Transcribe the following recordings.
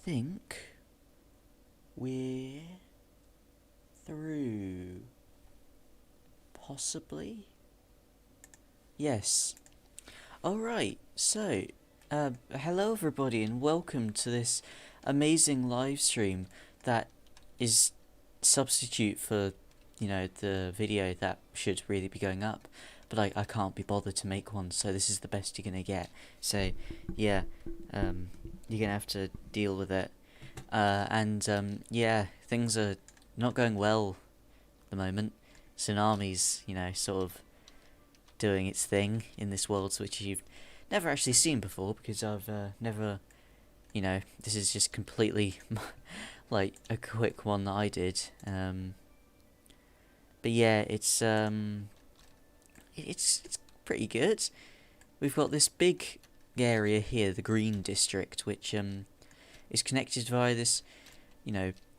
think we're through. Possibly? Yes. Alright, so, hello everybody and welcome to this amazing live stream that is substitute for, the video that should really be going up. But I can't be bothered to make one, so this is the best you're gonna get. So, yeah, you're gonna have to deal with it. Yeah, things are not going well at the moment. Tsunami's, sort of doing its thing in this world, which you've never actually seen before, because I've never, this is just completely like a quick one that I did. But yeah, it's pretty good. We've got this big area here, the Green District, which is connected via this,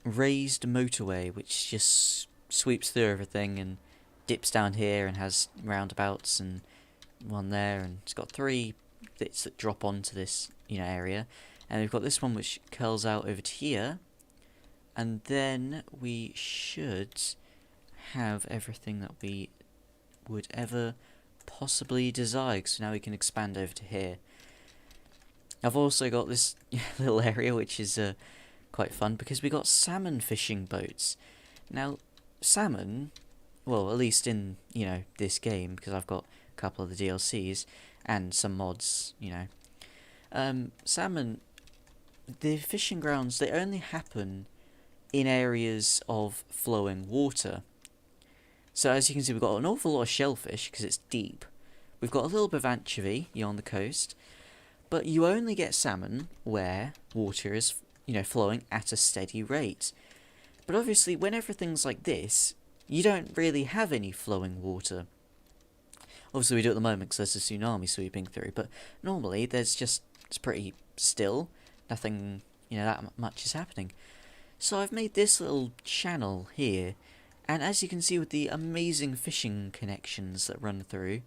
raised motorway, which just sweeps through everything and dips down here and has roundabouts and one there, and it's got three bits that drop onto this, area. And we've got this one which curls out over to here, and then we should have everything that we would ever possibly desire, so now we can expand over to here. I've also got this little area which is quite fun, because we got salmon fishing boats. Now, salmon, well, at least in, this game, because I've got a couple of the DLCs and some mods, salmon, the fishing grounds, they only happen in areas of flowing water. So as you can see, we've got an awful lot of shellfish, because it's deep. We've got a little bit of anchovy, on the coast. But you only get salmon where water is, flowing at a steady rate. But obviously, when everything's like this, you don't really have any flowing water. Obviously, we do at the moment because there's a tsunami sweeping through. But normally, it's pretty still. Nothing, that much is happening. So I've made this little channel here. And as you can see with the amazing fishing connections that run through,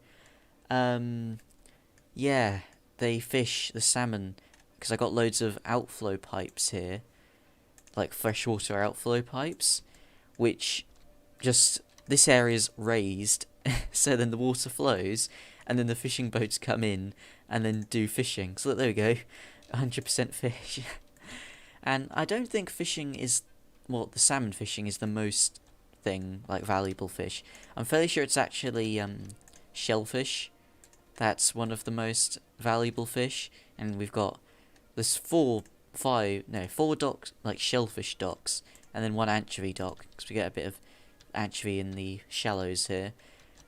yeah, they fish the salmon, because I got loads of outflow pipes here, like freshwater outflow pipes, which this area's raised, so then the water flows, and then the fishing boats come in, and then do fishing. So there we go, 100% fish. And I don't think fishing is, the salmon fishing is the most valuable fish. I'm fairly sure it's actually, shellfish. That's one of the most valuable fish, and we've got this four docks, like shellfish docks, and then one anchovy dock, because we get a bit of anchovy in the shallows here.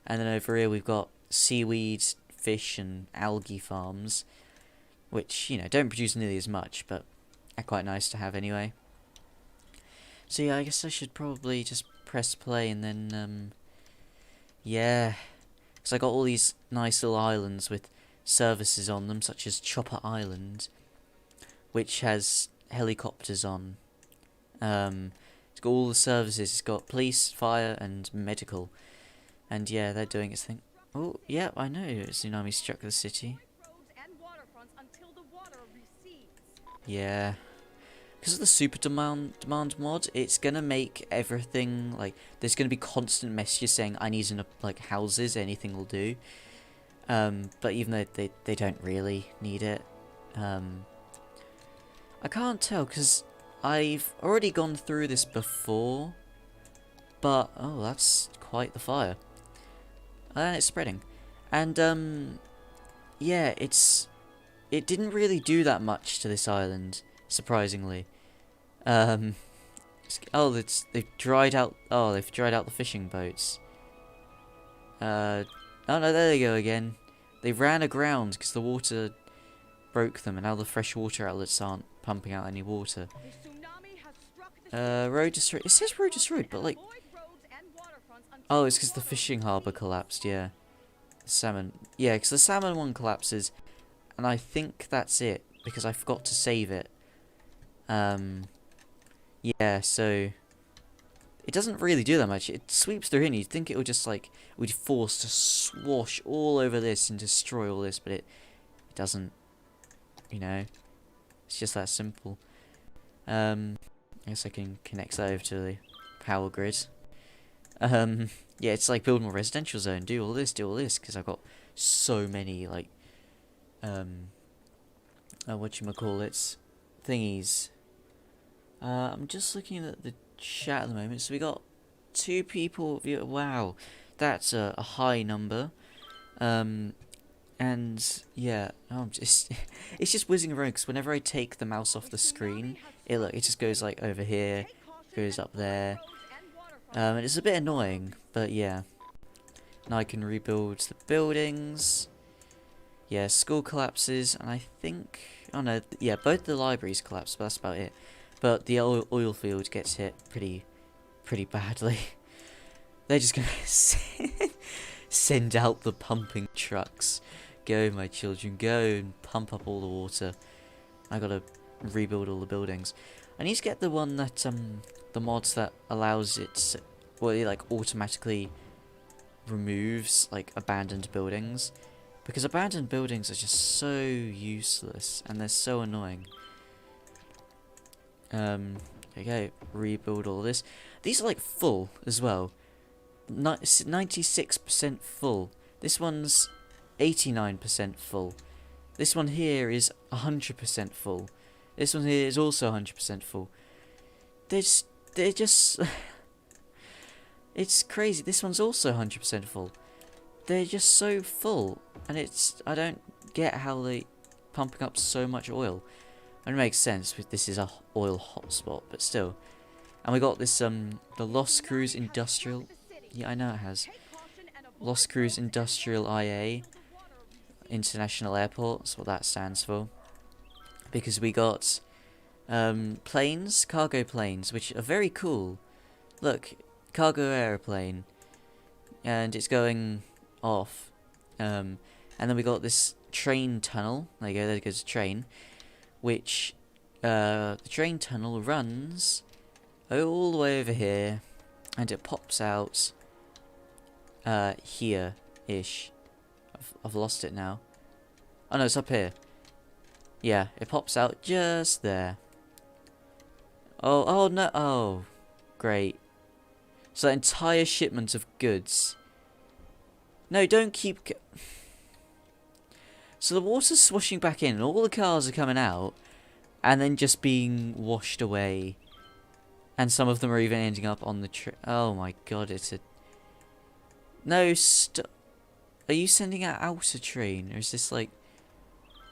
And then over here we've got seaweed, fish, and algae farms, which, don't produce nearly as much, but are quite nice to have anyway. So yeah, I guess I should probably just press play, and then, yeah. Because I got all these nice little islands with services on them, such as Chopper Island, which has helicopters on. It's got all the services. It's got police, fire, and medical. And yeah, they're doing its thing. Oh, yeah, I know. Tsunami struck the city. Yeah. Because of the super demand mod, it's gonna make everything, there's gonna be constant messages saying, I need enough, houses, anything will do. But even though they don't really need it. I can't tell, because I've already gone through this before. But, oh, that's quite the fire. And it's spreading. And, yeah, it didn't really do that much to this island, surprisingly. They've dried out the fishing boats. Oh no, there they go again. They ran aground because the water broke them, and now the freshwater outlets aren't pumping out any water. Road destroyed. It says road destroyed, but oh, it's because the fishing harbour collapsed, yeah. Salmon. Yeah, because the salmon one collapses, and I think that's it, because I forgot to save it. Yeah, so it doesn't really do that much. It sweeps through and you'd think it would just would be forced to swash all over this and destroy all this, but it doesn't, It's just that simple. I guess I can connect that over to the power grid. Yeah, it's like build more residential zone, do all this, because I've got so many, like, whatchamacallits, thingies. I'm just looking at the chat at the moment, so we got 2 people view. Wow, that's a high number. And yeah, it's just whizzing around, because whenever I take the mouse off the screen, it just goes like over here, goes up there. And it's a bit annoying, but yeah. Now I can rebuild the buildings. Yeah, school collapses, and I think... Oh no, yeah, both the libraries collapse, but that's about it. But the oil field gets hit pretty badly. They're just gonna send out the pumping trucks. Go, my children, go and pump up all the water. I gotta rebuild all the buildings. I need to get the one that, the mods that allows it, well, it like automatically removes like abandoned buildings, because abandoned buildings are just so useless and they're so annoying. Okay, rebuild all this. These are like full as well. 96% full. This one's 89% full. This one here is 100% full. This one here is also 100% full. They're just it's crazy. This one's also 100% full. They're just so full, and I don't get how they pumping up so much oil. And it makes sense, because this is a oil hotspot, but still. And we got this the Los Cruz Industrial. Yeah, I know it has. Los Cruz Industrial IA International Airport. That's what that stands for. Because we got planes, cargo planes, which are very cool. Look, cargo aeroplane, and it's going off. And then we got this train tunnel. There you go. There goes a train, which the train tunnel runs all the way over here, and it pops out here-ish. I've lost it now. Oh no, it's up here. Yeah, it pops out just there. Oh no, oh, great. So that entire shipment of goods. No, don't keep... So the water's swashing back in, and all the cars are coming out, and then just being washed away. And some of them are even ending up on the oh my god, it's a... No, are you sending out a train? Or is this like...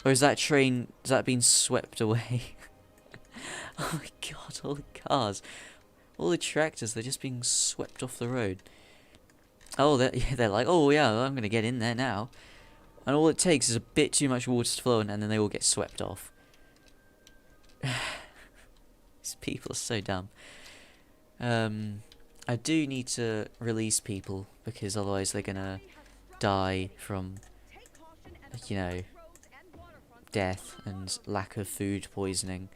Or is that train... Is that being swept away? Oh my god, all the cars. All the tractors, they're just being swept off the road. Oh, they're like, oh yeah, I'm going to get in there now. And all it takes is a bit too much water to flow, and then they all get swept off. These people are so dumb. I do need to release people, because otherwise they're going to die from, you know, death and lack of food poisoning.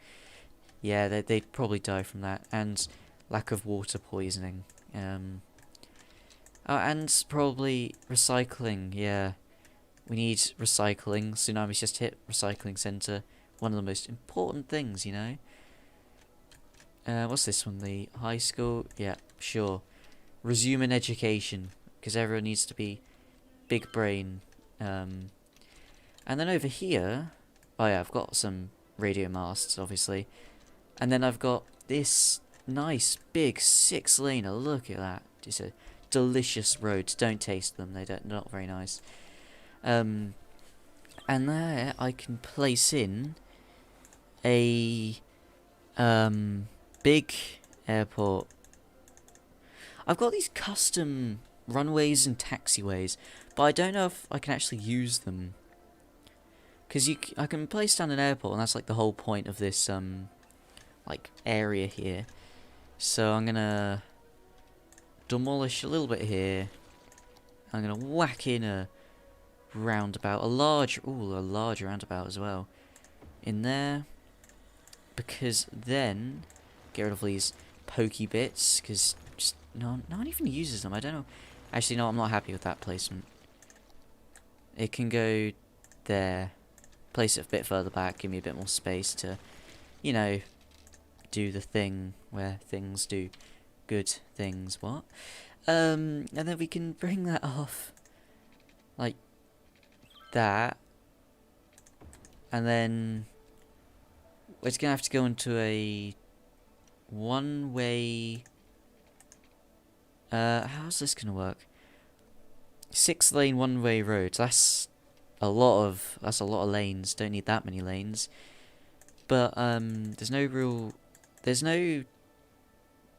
Yeah, they'd probably die from that, and lack of water poisoning. Oh, and probably recycling, yeah. We need recycling. Tsunami's just hit recycling centre. One of the most important things, you know. What's this one? The high school? Yeah, sure. Resume an education, because everyone needs to be big brain. And then over here... Oh yeah, I've got some radio masts, obviously. And then I've got this nice, big 6-laner. Look at that. It's a delicious road. Don't taste them. They're not very nice. And there I can place in a big airport. I've got these custom runways and taxiways, but I don't know if I can actually use them. Because I can place down an airport, and that's like the whole point of this like area here. So I'm gonna demolish a little bit here. I'm gonna whack in a roundabout, a large roundabout as well in there, because then get rid of these pokey bits, because just no one even uses them. I don't know. Actually, no, I'm not happy with that placement. It can go there. Place it a bit further back, give me a bit more space to, you know, do the thing where things do good things. What? And then we can bring that off like that, and then it's gonna have to go into a one-way. How's this gonna work? 6-lane one-way roads. That's a lot of lanes. Don't need that many lanes. But there's no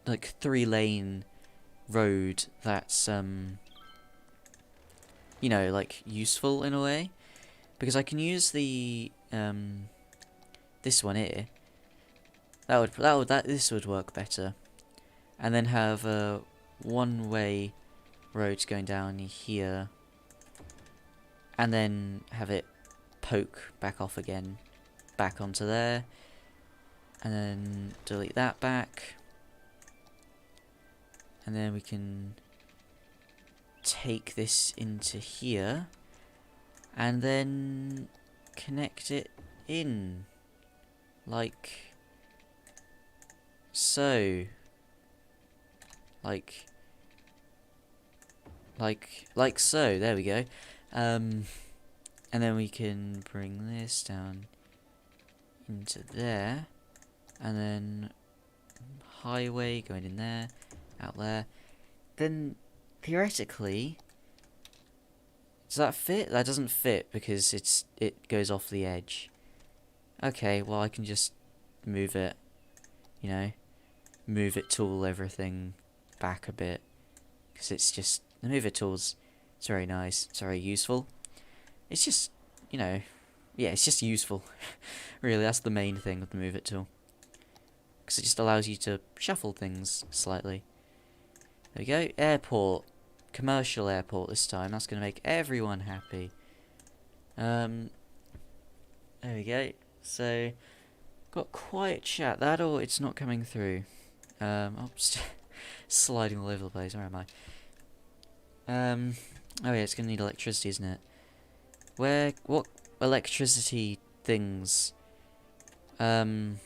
like 3-lane road that's you know, like useful in a way, because I can use the this one here. This would work better, and then have a one-way road going down here, and then have it poke back off again, back onto there, and then delete that back, and then we can take this into here, and then connect it in, like so. Like so, there we go. And then we can bring this down into there, and then highway going in there, out there. Then theoretically, does that fit? That doesn't fit because it goes off the edge. Okay, well I can just move it, you know, move it tool everything back a bit, because it's just, the move it tools, it's very nice, it's very useful. It's just, you know, yeah, it's just useful. Really, that's the main thing with the move it tool, because it just allows you to shuffle things slightly. There we go. Airport, commercial airport this time. That's going to make everyone happy. There we go. So got quiet chat. That, or it's not coming through. I'm just sliding all over the place. Where am I? Oh yeah, it's going to need electricity, isn't it? What electricity things can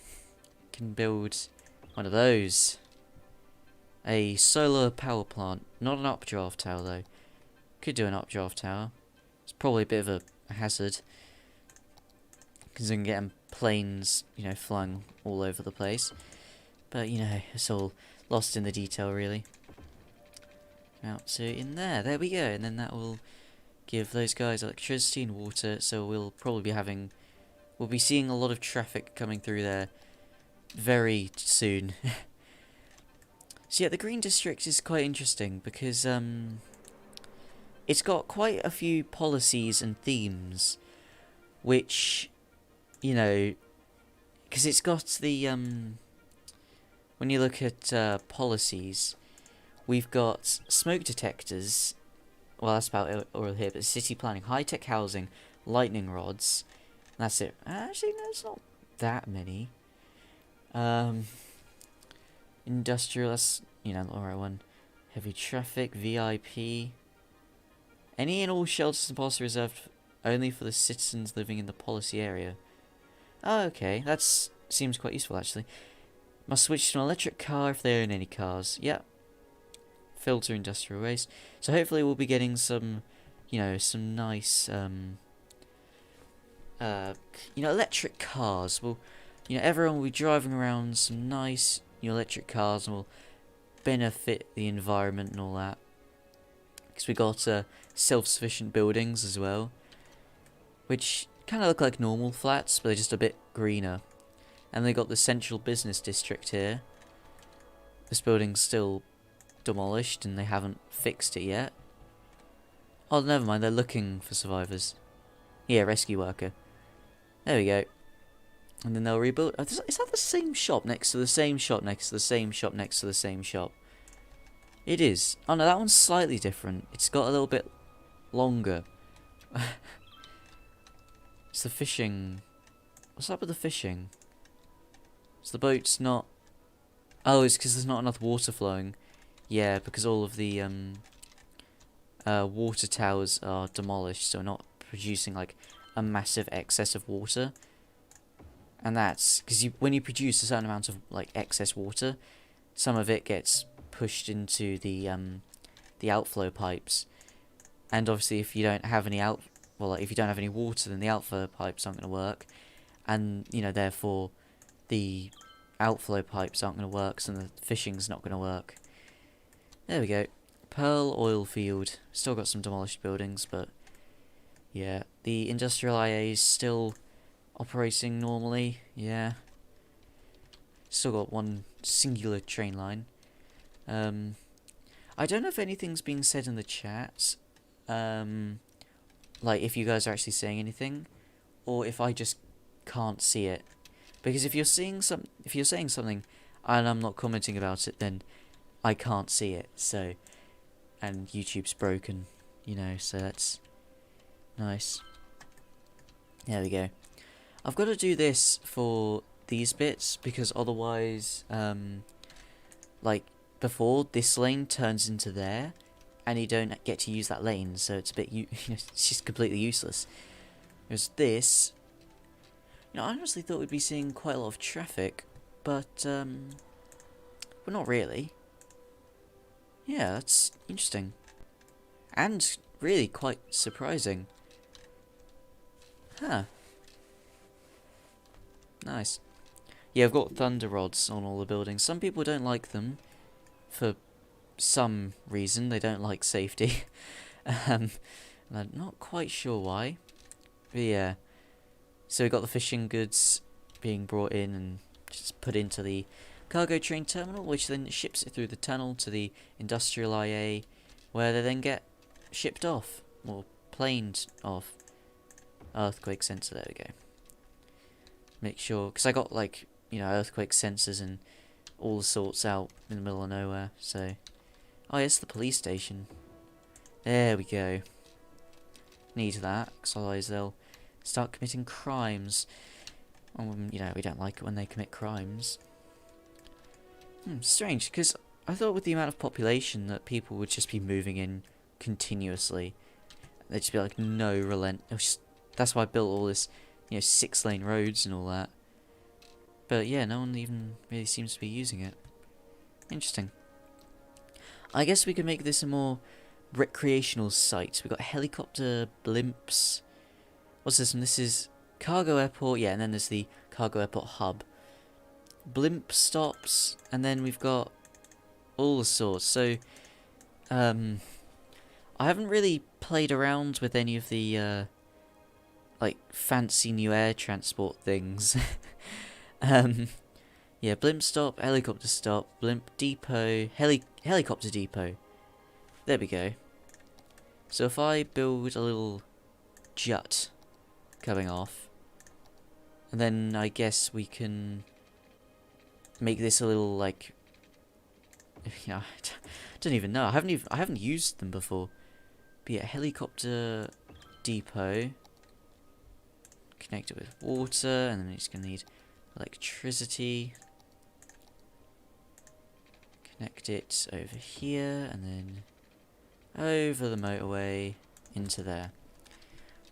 build one of those? A solar power plant. Not an updraft tower though. Could do an updraft tower. It's probably a bit of a hazard, because you can get planes, you know, flying all over the place. But, you know, it's all lost in the detail, really. Out to in there. There we go. And then that will give those guys electricity and water. So we'll probably be we'll be seeing a lot of traffic coming through there very soon. So yeah, the Green District is quite interesting because it's got quite a few policies and themes, which, you know, because it's got the when you look at policies, we've got smoke detectors. Well, that's about it all here. But city planning, high-tech housing, lightning rods. That's it. Actually, no, it's not that many. Industrial, that's, you know, the right one. Heavy traffic, VIP. Any and all shelters and policy reserved only for the citizens living in the policy area. Oh, okay, that seems quite useful, actually. Must switch to an electric car if they own any cars. Yep. Filter industrial waste. So hopefully we'll be getting some, you know, some nice, you know, electric cars. Well, you know, everyone will be driving around some nice, you know, electric cars, and will benefit the environment and all that. Because we got self-sufficient buildings as well, which kind of look like normal flats, but they're just a bit greener. And they got the central business district here. This building's still demolished and they haven't fixed it yet. Oh, never mind, they're looking for survivors. Yeah, rescue worker. There we go. And then they'll rebuild. Oh, is that the same shop next to the same shop next to the same shop next to the same shop? It is. Oh no, that one's slightly different. It's got a little bit longer. It's the fishing. What's up with the fishing? So the boat's not... Oh, it's because there's not enough water flowing. Yeah, because all of the water towers are demolished, so not producing like a massive excess of water. And that's because when you produce a certain amount of like excess water, some of it gets pushed into the outflow pipes. And obviously, if you don't have any like, if you don't have any water, then the outflow pipes aren't going to work, and therefore the outflow pipes aren't going to work, so the fishing's not going to work. There we go. Pearl oil field. Still got some demolished buildings, but yeah, the industrial IA is still operating normally. Yeah, still got one singular train line. I don't know if anything's being said in the chat. Like if you guys are actually saying anything, or if I just can't see it. Because if you're saying something and I'm not commenting about it, then I can't see it. So, and YouTube's broken, so that's nice. There we go. I've got to do this for these bits because otherwise, like before, this lane turns into there, and you don't get to use that lane, so it's a bit it's just completely useless. Whereas this, I honestly thought we'd be seeing quite a lot of traffic, but not really. Yeah, that's interesting, and really quite surprising. Huh. Nice. Yeah, I've got thunder rods on all the buildings. Some people don't like them for some reason. They don't like safety. And I'm not quite sure why. But yeah. So we've got the fishing goods being brought in and just put into the cargo train terminal, which then ships it through the tunnel to the industrial IA, where they then get shipped off, or planed off. Earthquake sensor, there we go. Make sure, because I got like, earthquake sensors and all sorts out in the middle of nowhere, so. Oh, it's the police station. There we go. Need that, because otherwise they'll start committing crimes. We don't like it when they commit crimes. Strange, because I thought with the amount of population that people would just be moving in continuously. They'd just be like, no relent. That's why I built all this, 6-lane roads and all that. But yeah, no one even really seems to be using it. Interesting. I guess we could make this a more recreational site. We've got helicopter blimps. What's this one? This is cargo airport. Yeah, and then there's the cargo airport hub. Blimp stops, and then we've got all the sorts. So, I haven't really played around with any of the, like, fancy new air transport things. Yeah, blimp stop, helicopter stop, blimp depot, helicopter depot. There we go. So if I build a little jut coming off, and then I guess we can make this a little, like, I don't even know. I haven't used them before. But yeah, helicopter depot. Connect it with water, and then it's gonna need electricity. Connect it over here, and then over the motorway into there.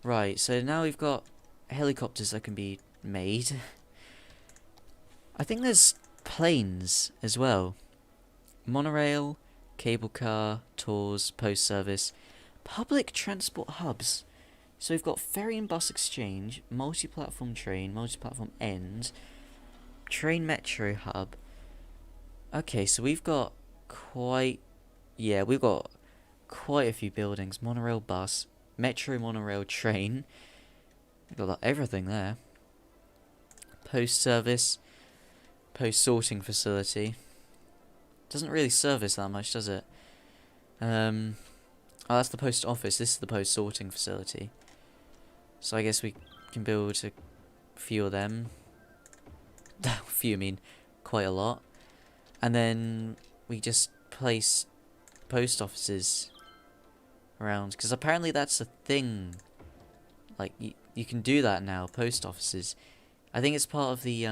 Right, so now we've got helicopters that can be made. I think there's planes as well. Monorail, cable car, tours, post service, public transport hubs. So we've got ferry and bus exchange, multi-platform train, multi-platform end, train metro hub. Okay, so we've got quite a few buildings. Monorail bus, metro monorail train. We've got everything there. Post service, post sorting facility. Doesn't really service that much, does it? Oh, that's the post office. This is the post sorting facility. So I guess we can build a few of them. Few, I mean, quite a lot. And then we just place post offices around, because apparently that's a thing. Like, you can do that now, post offices. I think it's part of the,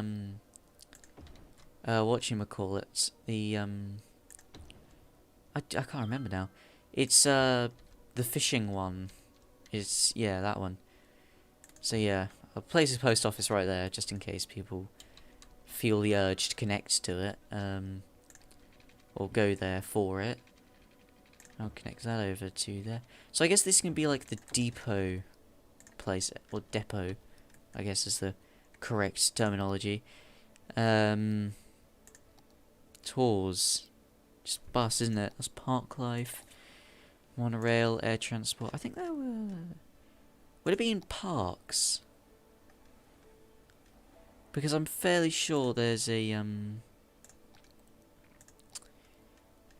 whatchamacallit, the, I can't remember now. It's, the fishing one. It's, yeah, that one. So yeah, I'll place a post office right there, just in case people feel the urge to connect to it, or go there for it. I'll connect that over to there. So I guess this can be like the depot place, or depot, I guess is the correct terminology. Tours. Just bus, isn't it? That's park life. Monorail, air transport. I think there were... Would it be in parks? Because I'm fairly sure there's a,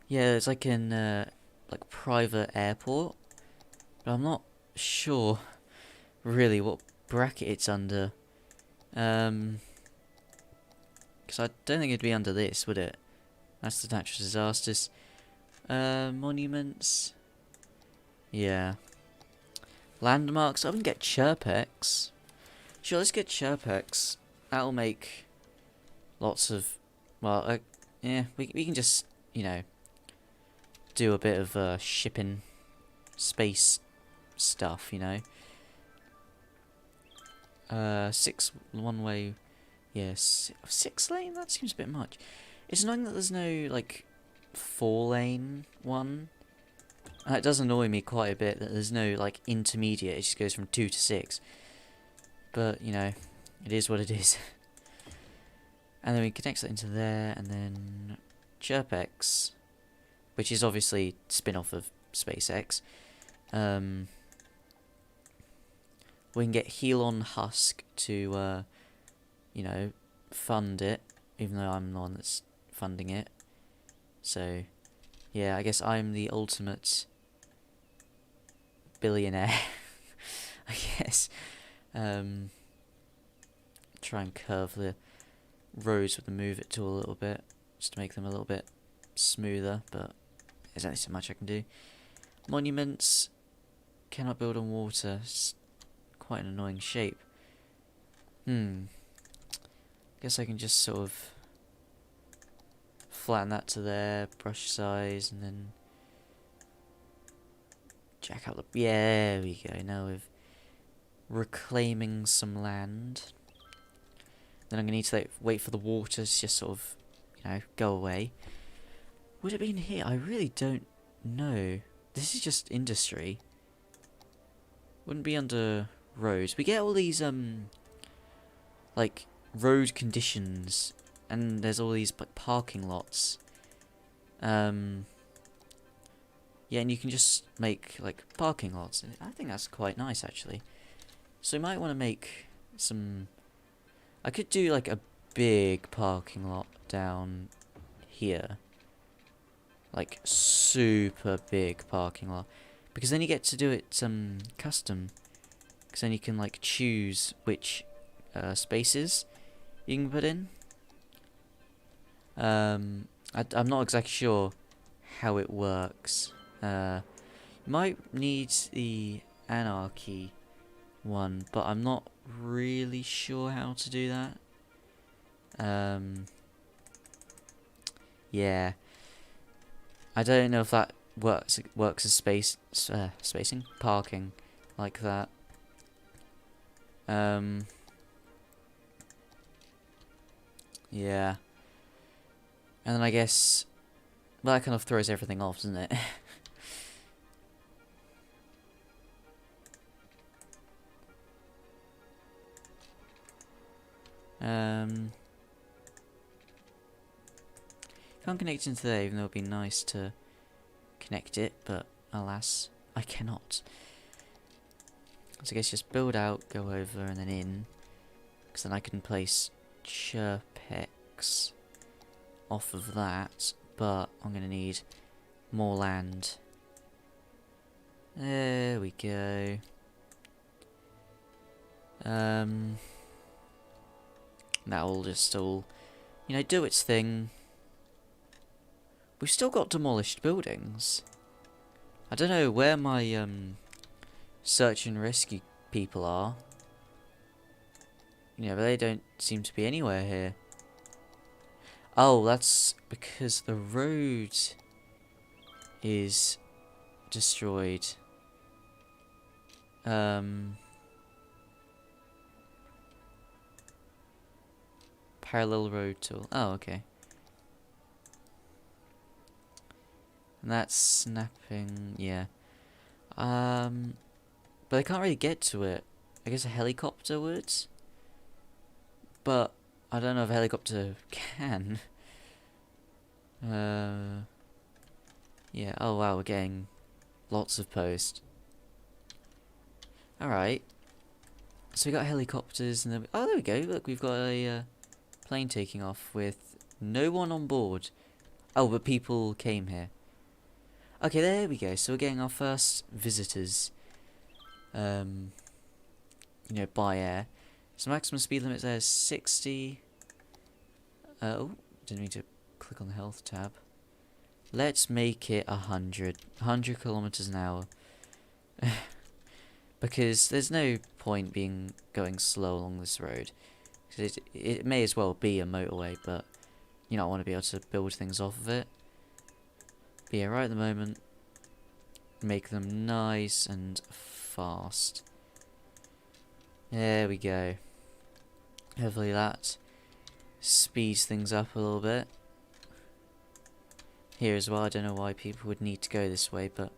yeah, it's like an, like private airport. But I'm not sure, really, what bracket it's under. Because I don't think it'd be under this, would it? That's the natural disasters. Monuments. Yeah. Landmarks. I wouldn't get Chirpex. Sure, let's get Chirpex. That'll make lots of... Well, yeah, we can just, you know, do a bit of shipping space stuff, you know. 6 one-way... Yes, 6 lane? That seems a bit much. It's annoying that there's no, like, 4-lane one. It does annoy me quite a bit that there's no, like, intermediate. It just goes from 2 to 6. But, you know, it is what it is. And then we connect that into there, and then Chirpex, which is obviously spin-off of SpaceX. We can get Helon Husk to, you know, fund it, even though I'm the one that's funding it. So, yeah, I guess I'm the ultimate billionaire, I guess. Try and curve the roads with the move it tool a little bit, just to make them a little bit smoother, but there's only so much I can do. Monuments, cannot build on water. It's quite an annoying shape. Guess I can just sort of flatten that to there, brush size, and then jack out the... Yeah, there we go. Now we're reclaiming some land. Then I'm going to need to wait for the water to just sort of, you know, go away. Would it be in here? I really don't know. This is just industry. Wouldn't be under roads. We get all these, like, road conditions. And there's all these, like, parking lots. Yeah, and you can just make, like, parking lots. I think that's quite nice, actually. So you might want to make some... I could do, like, a big parking lot down here. Like, super big parking lot. Because then you get to do it, custom. Because then you can, like, choose which, spaces you can put in. I'm not exactly sure how it works. You might need the anarchy one, but I'm not really sure how to do that. Yeah, I don't know if that works as spacing, parking, like that. Yeah, and then I guess, well, that kind of throws everything off, doesn't it? Can't connect into there, even though it'd be nice to connect it, but alas, I cannot. So I guess just build out, go over, and then in, because then I can place Chirpex off of that, but I'm going to need more land. There we go. That'll just all, you know, do its thing. We've still got demolished buildings. I don't know where my search and rescue people are. You know, but they don't seem to be anywhere here. Oh, that's because the road is destroyed. parallel road tool. Oh, okay. And that's snapping, yeah. But I can't really get to it. I guess a helicopter would? But I don't know if a helicopter can. Yeah, oh wow, we're getting lots of post. Alright. So we got helicopters and then... Oh, there we go. Look, we've got a plane taking off with no one on board. Oh, but people came here. Okay, there we go. So we're getting our first visitors. You know, by air. So maximum speed limit there is 60. Oh, didn't mean to click on the health tab. Let's make it 100. 100 kilometers an hour. Because there's no point going slow along this road. Because it may as well be a motorway, but you know, I want to be able to build things off of it. But yeah, right at the moment, make them nice and fast. There we go. Hopefully that speeds things up a little bit. Here as well, I don't know why people would need to go this way, but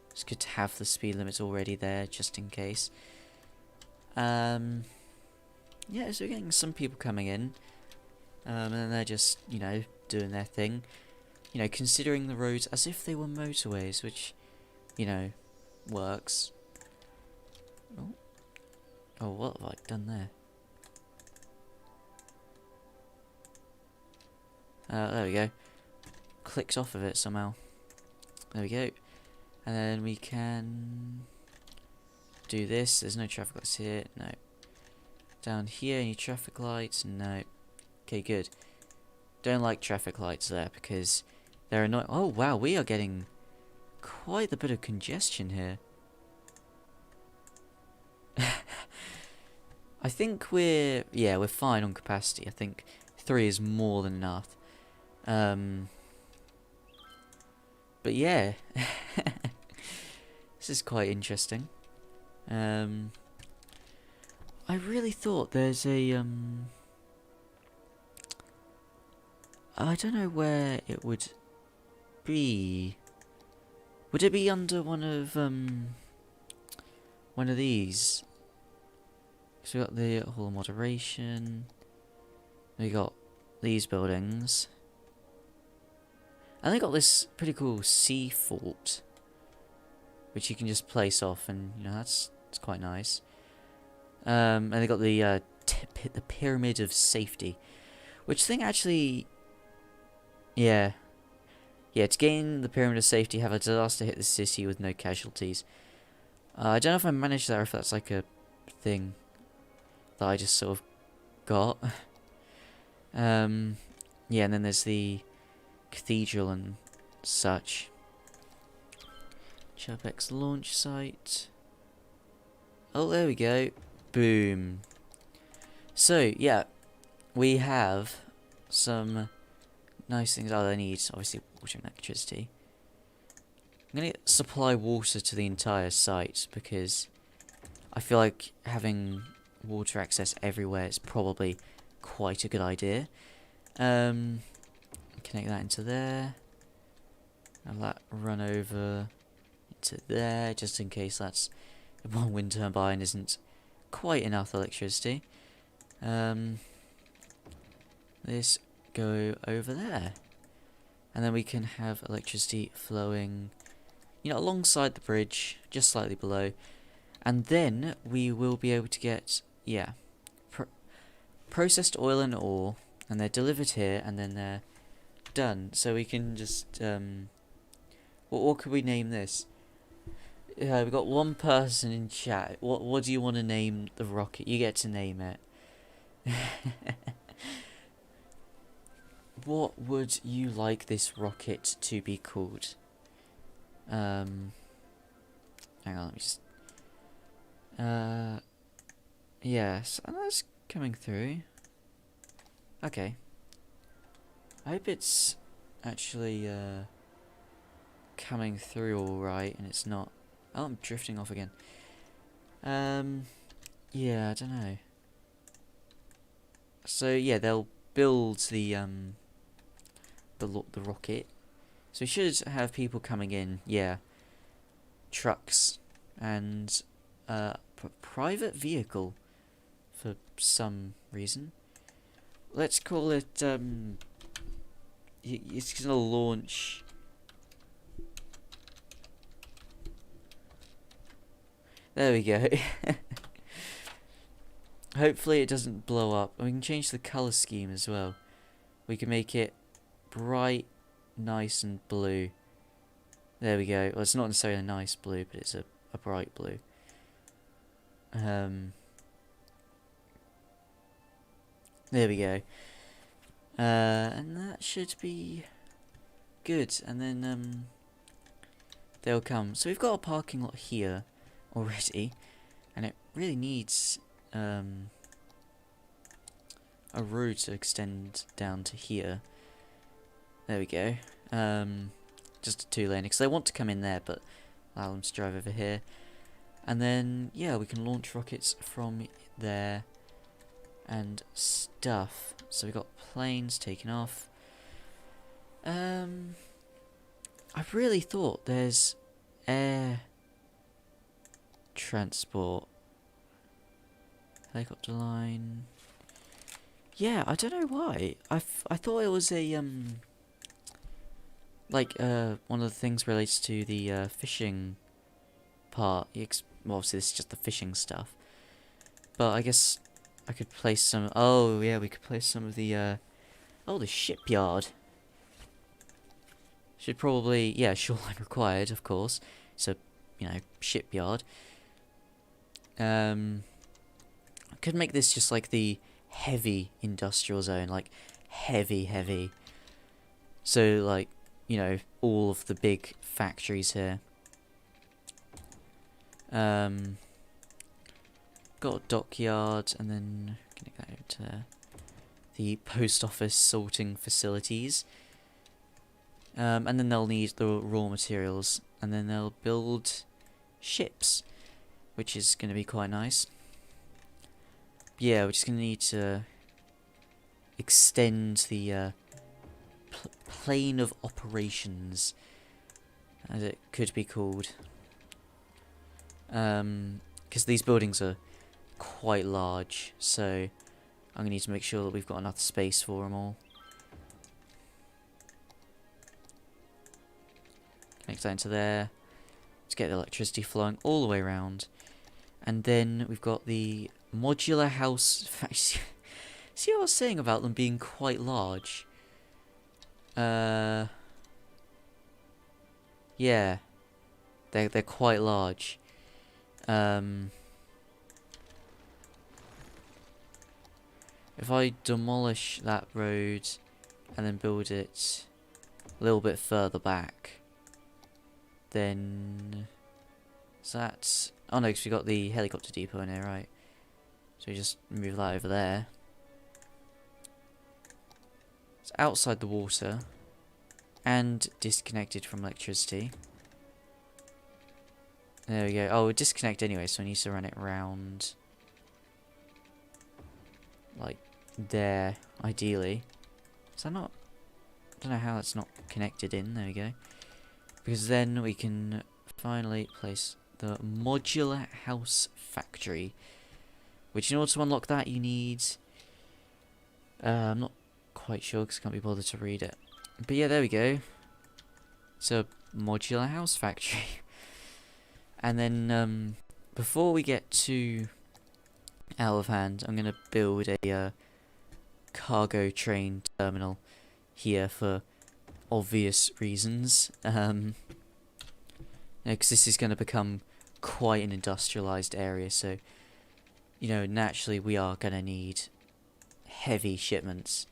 it's good to have the speed limits already there, just in case. Yeah, so we're getting some people coming in. And then they're just, you know, doing their thing. You know, considering the roads as if they were motorways, which, you know, works. Oh, oh, what have I done there? There we go. Clicked off of it somehow. There we go. And then we can do this. There's no traffic lights here. No. Down here, any traffic lights? No. Okay, good. Don't like traffic lights there because they're annoying. Oh wow, we are getting quite a bit of congestion here. I think we're fine on capacity. I think 3 is more than enough. But yeah, this is quite interesting. I really thought there's a I don't know where it would be. Would it be under one of these? So we got the hall of moderation. We got these buildings. And they got this pretty cool sea fort, which you can just place off, and you know it's quite nice. And they got the pyramid of safety, which thing actually, yeah, to gain the pyramid of safety, have a disaster hit the city with no casualties. I don't know if I managed that or if that's like a thing that I just sort of got. Yeah, and then there's the cathedral and such. Chirpex launch site. Oh, there we go. Boom. So, yeah, we have some nice things. Oh, they need, obviously, water and electricity. I'm going to supply water to the entire site because I feel like having water access everywhere is probably quite a good idea. Connect that into there. Have that run over into there, just in case that's one wind turbine isn't quite enough electricity. This go over there, and then we can have electricity flowing, you know, alongside the bridge, just slightly below, and then we will be able to get, yeah, processed oil and ore, and they're delivered here, and then they're done. So we can just what could we name this? We've got one person in chat. What do you want to name the rocket? You get to name it. What would you like this rocket to be called? Hang on, let me just yes, and that's coming through. Okay. I hope it's actually coming through alright and it's not. Oh, I'm drifting off again. Yeah, I don't know. So yeah, they'll build the rocket. So we should have people coming in. Yeah, trucks and private vehicle for some reason. Let's call it it's gonna launch. There we go. Hopefully it doesn't blow up. And we can change the colour scheme as well. We can make it bright, nice and blue. There we go. Well, it's not necessarily a nice blue, but it's a bright blue. There we go. And that should be good. And then they'll come. So we've got a parking lot here already, and it really needs a road to extend down to here. There we go. Just a 2-lane, because they want to come in there, but allow them to drive over here. And then, yeah, we can launch rockets from there and stuff. So we've got planes taking off. I really thought there's air transport. Helicopter line. Yeah, I don't know why. I thought it was a like one of the things relates to the fishing part. Well, obviously this is just the fishing stuff. But I guess I could place some. Oh yeah, we could place some of the the shipyard. Should probably, yeah, shoreline required, of course. So, shipyard. Could make this just like the heavy industrial zone, like heavy. So, like, all of the big factories here. Got a dockyard, and then gonna go to the post office sorting facilities. And then they'll need the raw materials, and then they'll build ships, which is going to be quite nice. Yeah, we're just going to need to extend the plane of operations, as it could be called. Because these buildings are quite large, so I'm going to need to make sure that we've got enough space for them all. Connect that into there. Let's get the electricity flowing all the way around. And then we've got the modular house. See what I was saying about them being quite large? Yeah. They're quite large. If I demolish that road and then build it a little bit further back, then is that... Oh no, because we got the helicopter depot in here, right? So we just move that over there. It's outside the water and disconnected from electricity. There we go. Oh, we're disconnected anyway, so I need to run it round like there, ideally. Is that not... I don't know how that's not connected in. There we go. Because then we can finally place the modular house factory. Which in order to unlock that you need... I'm not quite sure because I can't be bothered to read it. But yeah, there we go. It's a modular house factory. And then before we get too out of hand, I'm going to build a cargo train terminal here for obvious reasons. Because this is going to become quite an industrialized area, so naturally we are going to need heavy shipments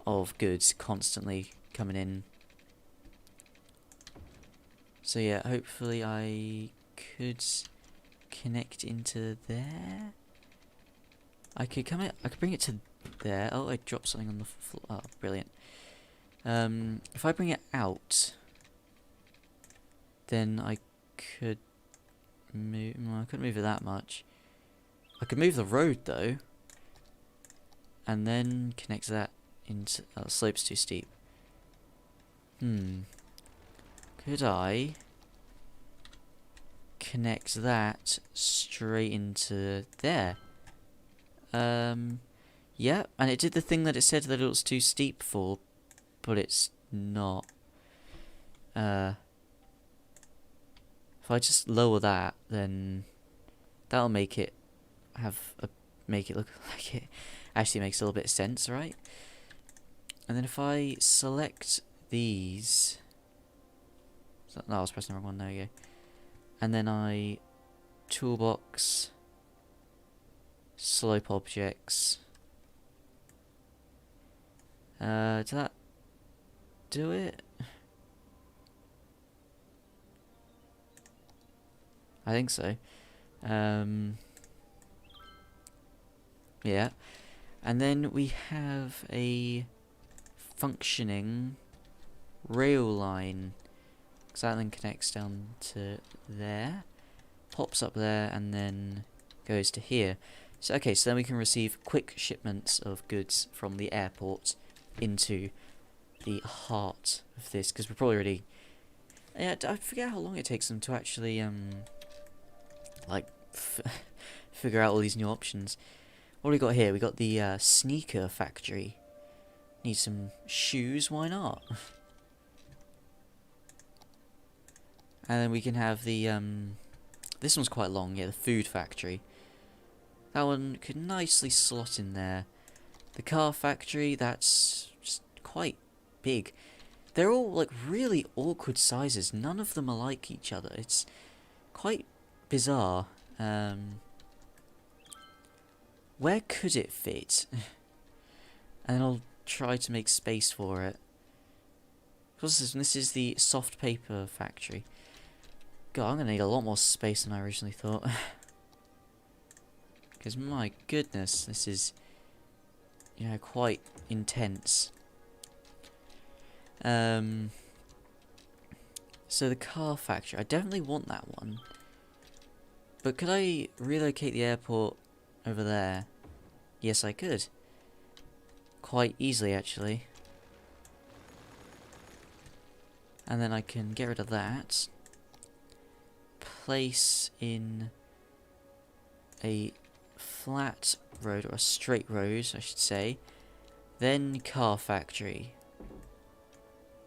of goods constantly coming in. So yeah, hopefully I could connect into there. I could bring it to there. Oh, I dropped something on the floor. Oh, brilliant. If I bring it out, then I could move... Well, I couldn't move it that much. I could move the road, though. And then connect that into... Oh, the slope's too steep. Could I connect that straight into there? Yeah, and it did the thing that it said that it was too steep for, but it's not. If I just lower that, then that'll make it make it look like it actually makes a little bit of sense, right? And then if I select these, no, I was pressing the wrong one. There you go. And then I toolbox, slope objects. Did that do it? I think so. Yeah. And then we have a functioning rail line. Because that then connects down to there. Pops up there and then goes to here. So okay, so then we can receive quick shipments of goods from the airport into the heart of this. Because we're probably already... Yeah, I forget how long it takes them to actually, like, figure out all these new options. What do we got here? We got the sneaker factory. Need some shoes, why not? And then we can have the, this one's quite long, yeah, the food factory. That one could nicely slot in there. The car factory, that's just quite big. They're all, like, really awkward sizes. None of them are like each other. It's quite bizarre. Where could it fit? And then I'll try to make space for it. This is the soft paper factory. God, I'm going to need a lot more space than I originally thought. Because, my goodness, this is, you know, quite intense. So the car factory, I definitely want that one. But could I relocate the airport over there? Yes, I could. Quite easily, actually. And then I can get rid of that. Place in a flat road, or a straight road, I should say. Then car factory.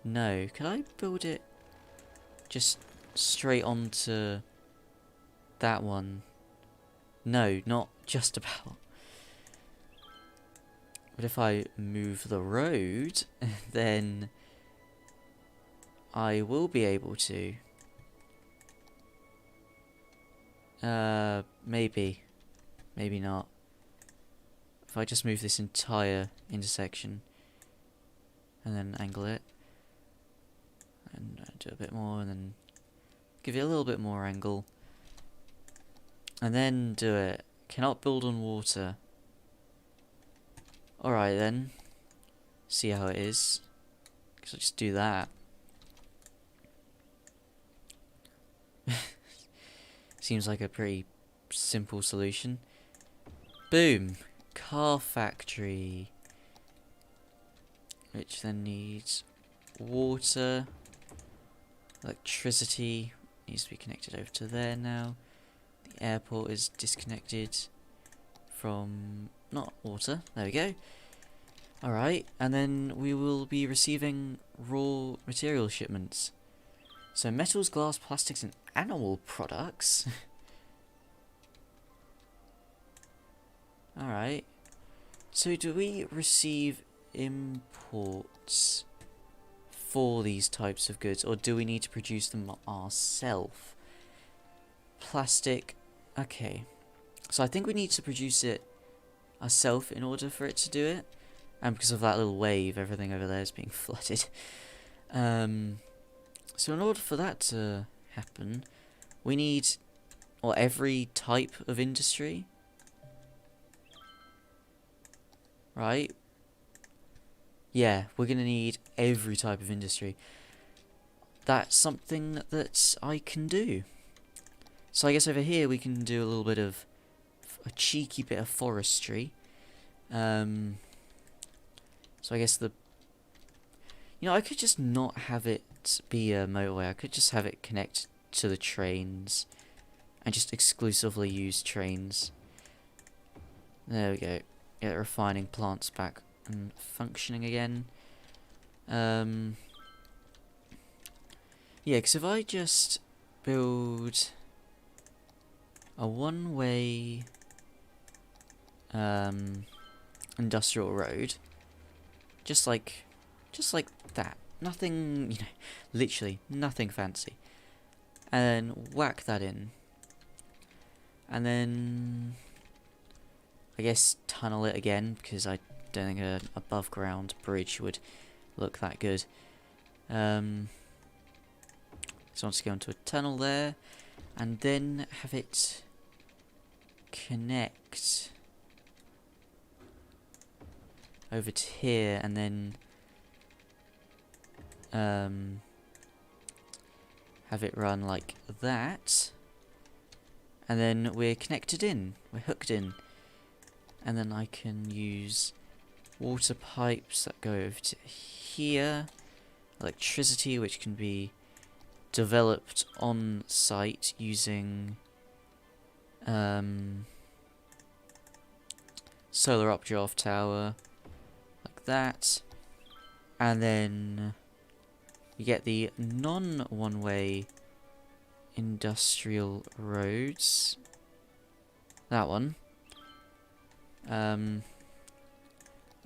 No, can I build it just straight onto that one? No, not just about. But if I move the road, then I will be able to. Maybe. Maybe not. If I just move this entire intersection and then angle it and do a bit more and then give it a little bit more angle and then do it. Cannot build on water. Alright then. See how it is. Guess I'll just do that. Seems like a pretty simple solution. Boom! Car factory. Which then needs water. Electricity. Needs to be connected over to there now. The airport is disconnected from... not water. There we go. Alright, and then we will be receiving raw material shipments. So metals, glass, plastics, and animal products. Alright. So do we receive imports for these types of goods, or do we need to produce them ourselves? Plastic. Okay. So I think we need to produce it ourselves in order for it to do it. And because of that little wave, everything over there is being flooded. So in order for that to happen, we need, or every type of industry, right? Yeah, we're going to need every type of industry. That's something that I can do. So I guess over here we can do a little bit of, a cheeky bit of forestry. So I guess I could just not have it be a motorway. I could just have it connect to the trains and just exclusively use trains. There we go. Get the refining plants back and functioning again. Yeah, because if I just build a one-way industrial road, just like that, nothing, literally nothing fancy, and then whack that in, and then I guess tunnel it again, because I don't think an above ground bridge would look that good. So once you go into a tunnel there, and then have it connect over to here, and then have it run like that, and then we're connected in, we're hooked in, and then I can use water pipes that go over to here, electricity which can be developed on site using solar updraft tower, like that, and then you get the non-one-way industrial roads, that one,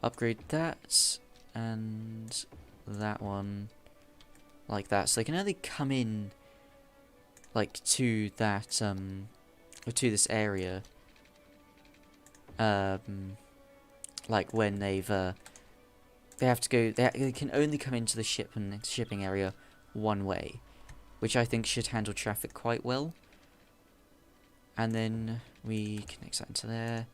upgrade that, and that one, like that, so they can only come in, like, to that, or to this area, like, when they have to go, they can only come into the shipping area one way, which I think should handle traffic quite well. And then we connect that into there,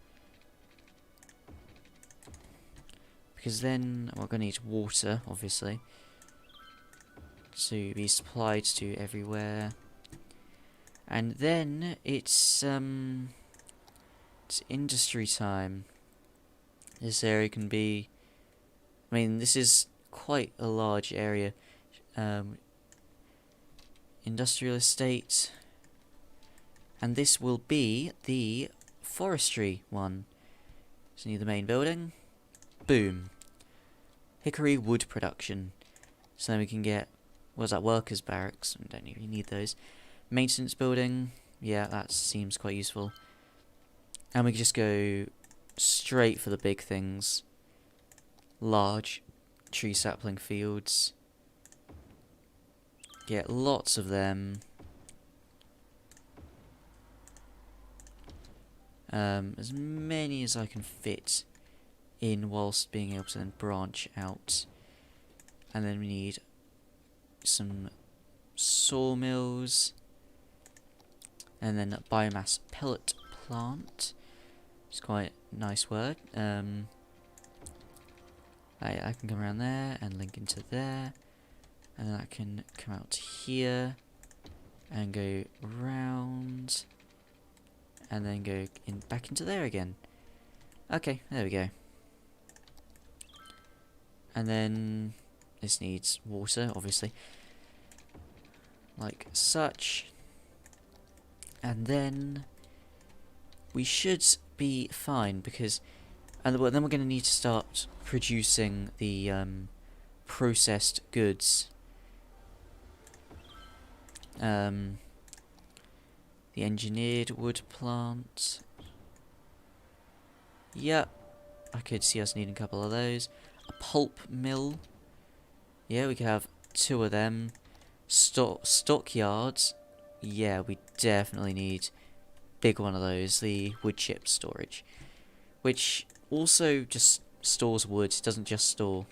because then we're going to need water, obviously, to be supplied to everywhere. And then it's industry time. This area can be, I mean, this is quite a large area. Industrial estate, and this will be the forestry one. So near the main building, boom, hickory wood production. So then we can get, what's that, workers barracks, we don't even need those. Maintenance building, yeah, that seems quite useful. And we can just go straight for the big things. Large tree sapling fields. Get lots of them. As many as I can fit in whilst being able to then branch out. And then we need some sawmills. And then a biomass pellet plant. It's quite a nice word. I can come around there and link into there. And then I can come out here and go round and then go back into there again. Okay, there we go. And then this needs water, obviously, like such. And then we should be fine, because then we're going to need to start producing the processed goods. The engineered wood plant. Yep, I could see us needing a couple of those. A pulp mill. Yeah, we could have 2 of them. Stockyards. Yeah, we definitely need big one of those. The wood chip storage, which also just stores wood. It doesn't just store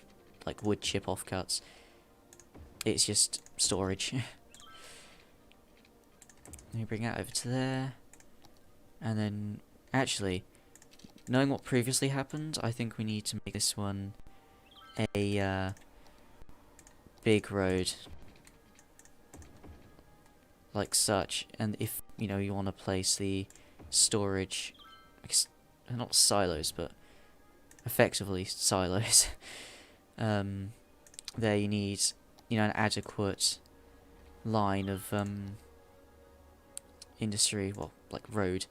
like wood chip offcuts. It's just storage. Let me bring that over to there. And then, actually, knowing what previously happened, I think we need to make this one a big road. Like such. And if, you want to place the storage, I guess, not silos, but effectively silos, there you need, you know, an adequate line of industry, well, like road,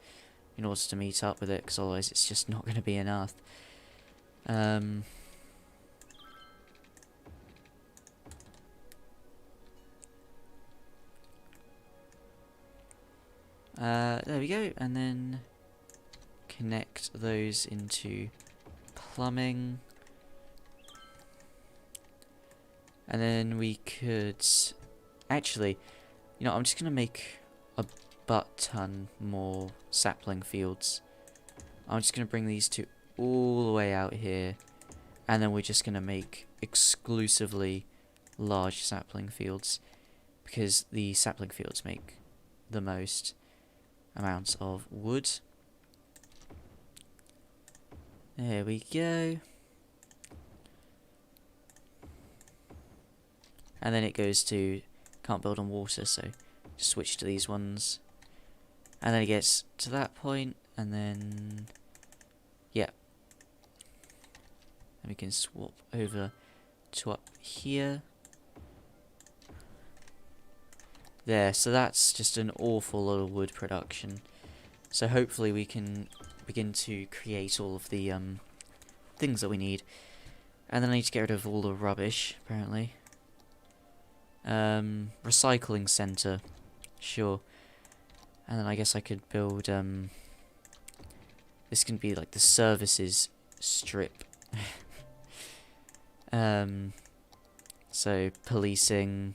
in order to meet up with it, because otherwise it's just not going to be enough. There we go, and then connect those into plumbing. And then we could actually, you know, I'm just gonna make a butt-ton more sapling fields. I'm just gonna bring these two all the way out here, and then we're just gonna make exclusively large sapling fields, because the sapling fields make the most amounts of wood. There we go. And then it goes to can't build on water, so just switch to these ones. And then it gets to that point, and then yeah. And we can swap over to up here. There, so that's just an awful lot of wood production. So hopefully we can begin to create all of the things that we need. And then I need to get rid of all the rubbish, apparently. Recycling center, sure. And then I guess I could build this can be like the services strip. So policing,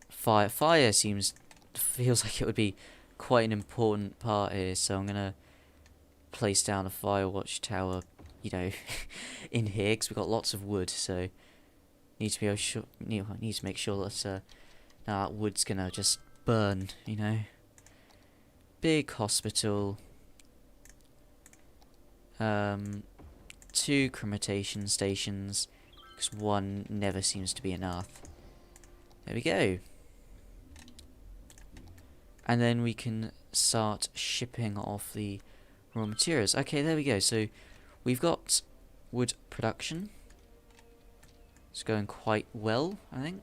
fire feels like it would be quite an important part here, so I'm gonna place down a fire watchtower, you know, in here, because we've got lots of wood, so need to make sure that that wood's gonna just burn, you know. Big hospital, 2 cremation stations, because 1 never seems to be enough. There we go. And then we can start shipping off the raw materials. Okay, there we go. So we've got wood production. It's going quite well, I think.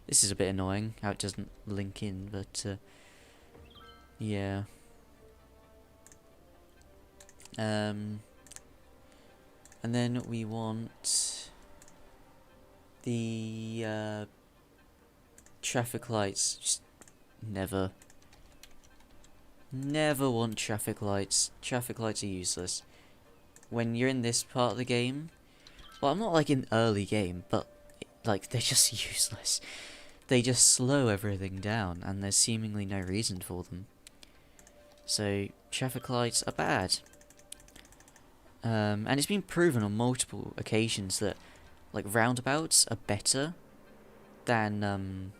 This is a bit annoying, how it doesn't link in, but yeah. And then we want the traffic lights. Just never want traffic lights. Traffic lights are useless. When you're in this part of the game, well, I'm not like in early game, but like they're just useless. They just slow everything down, and there's seemingly no reason for them. So traffic lights are bad. And it's been proven on multiple occasions that like roundabouts are better than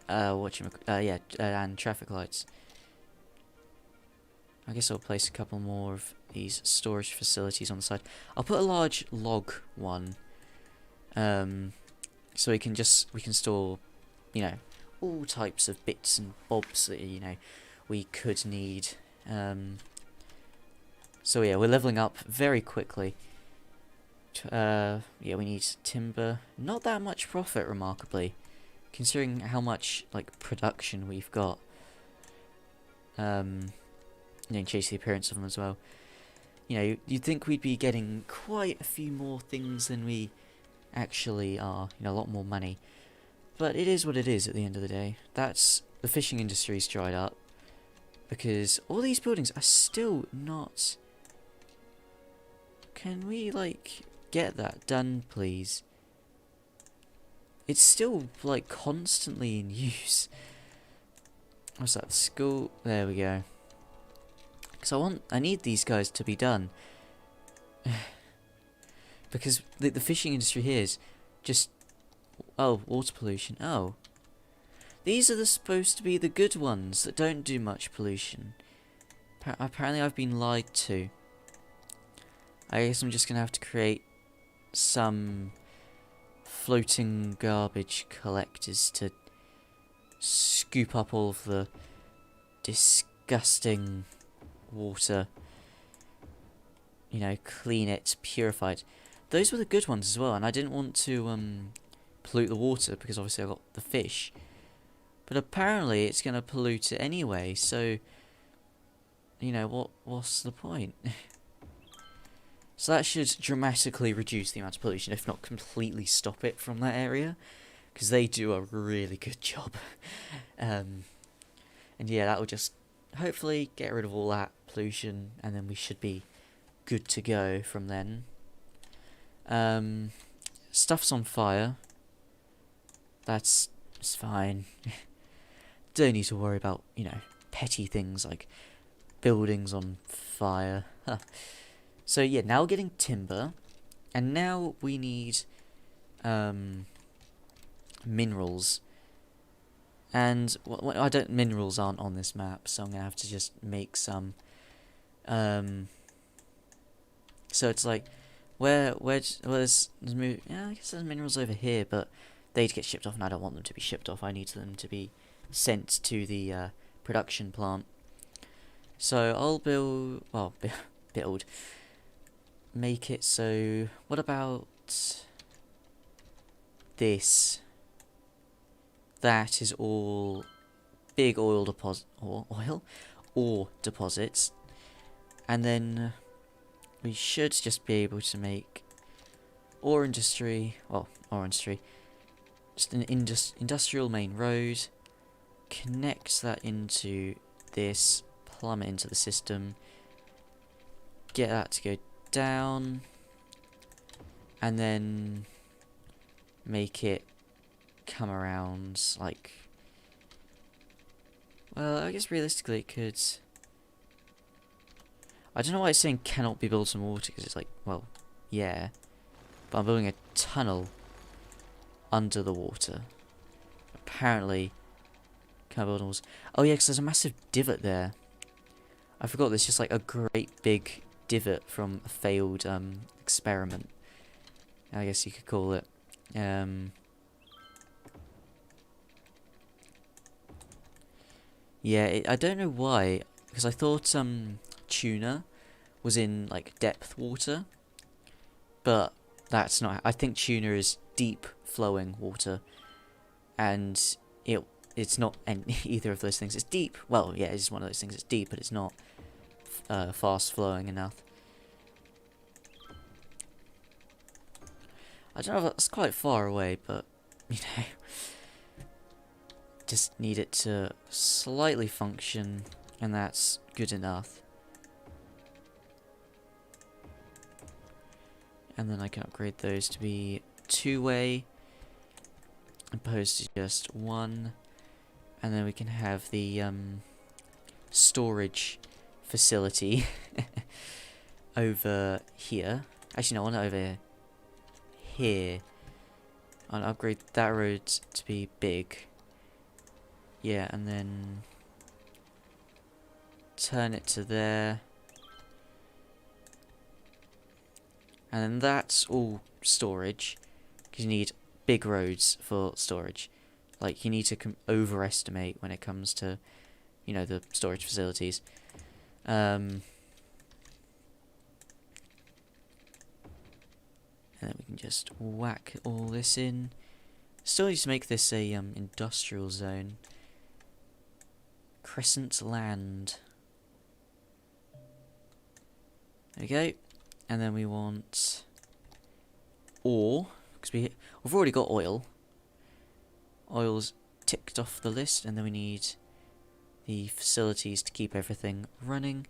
and traffic lights. I guess I'll place a couple more of these storage facilities on the side. I'll put a large log one, so we can store, you know, all types of bits and bobs that, you know, we could need. So yeah, we're leveling up very quickly. Yeah, we need timber. Not that much profit, remarkably, considering how much like production we've got. You know, chase the appearance of them as well. You know, you'd think we'd be getting quite a few more things than we actually are. You know, a lot more money. But it is what it is at the end of the day. That's the fishing industry's dried up because all these buildings are still not. Can we like get that done, please? It's still like constantly in use. What's that? School. There we go. Because I need these guys to be done. Because the fishing industry here is just... Oh, water pollution. Oh. These are supposed to be the good ones that don't do much pollution. Apparently I've been lied to. I guess I'm just going to have to create some floating garbage collectors to scoop up all of the disgusting water, you know, clean it, purify it. Those were the good ones as well, and I didn't want to pollute the water because obviously I got the fish. But apparently it's going to pollute it anyway, so you know, what's the point? So that should dramatically reduce the amount of pollution, if not completely stop it from that area, because they do a really good job. And yeah, that will just hopefully get rid of all that pollution, and then we should be good to go from then. Stuff's on fire. It's fine. Don't need to worry about, you know, petty things like buildings on fire. So yeah, now we're getting timber, and now we need minerals. And minerals aren't on this map, so I'm gonna have to just make some. So it's like, there's yeah, I guess there's minerals over here, but they'd get shipped off, and I don't want them to be shipped off. I need them to be sent to the production plant. So I'll make it so. What about this? That is all big ore deposits, and then we should just be able to make ore industry. Just an industrial main road. Connect that into this, plumb it into the system. Get that to go down, and then make it come around like, well, I guess realistically it could. I don't know why it's saying cannot be built on water, because it's like, well, yeah, but I'm building a tunnel under the water. Apparently, can I build on water? Oh yeah, because there's a massive divot there. I forgot there's just like a great big divot from a failed experiment, I guess you could call it. Yeah, I don't know why, because I thought tuna was in like depth water, but that's not. I think tuna is deep flowing water, and it's not either of those things. It's deep. Well, yeah, it's one of those things. It's deep, but it's not fast flowing enough. I don't know if that's quite far away, but you know, just need it to slightly function, and that's good enough. And then I can upgrade those to be two-way, opposed to just one. And then we can have the storage facility over here. Actually, no, not over here. I'll upgrade that road to be big. Yeah, and then turn it to there. And then that's all storage, because you need big roads for storage. Like, you need to overestimate when it comes to, you know, the storage facilities. And then we can just whack all this in. Still need to make this a industrial zone. Crescent land. There we go. And then we want ore, because we've already got oil. Oil's ticked off the list, and then we need the facilities to keep everything running.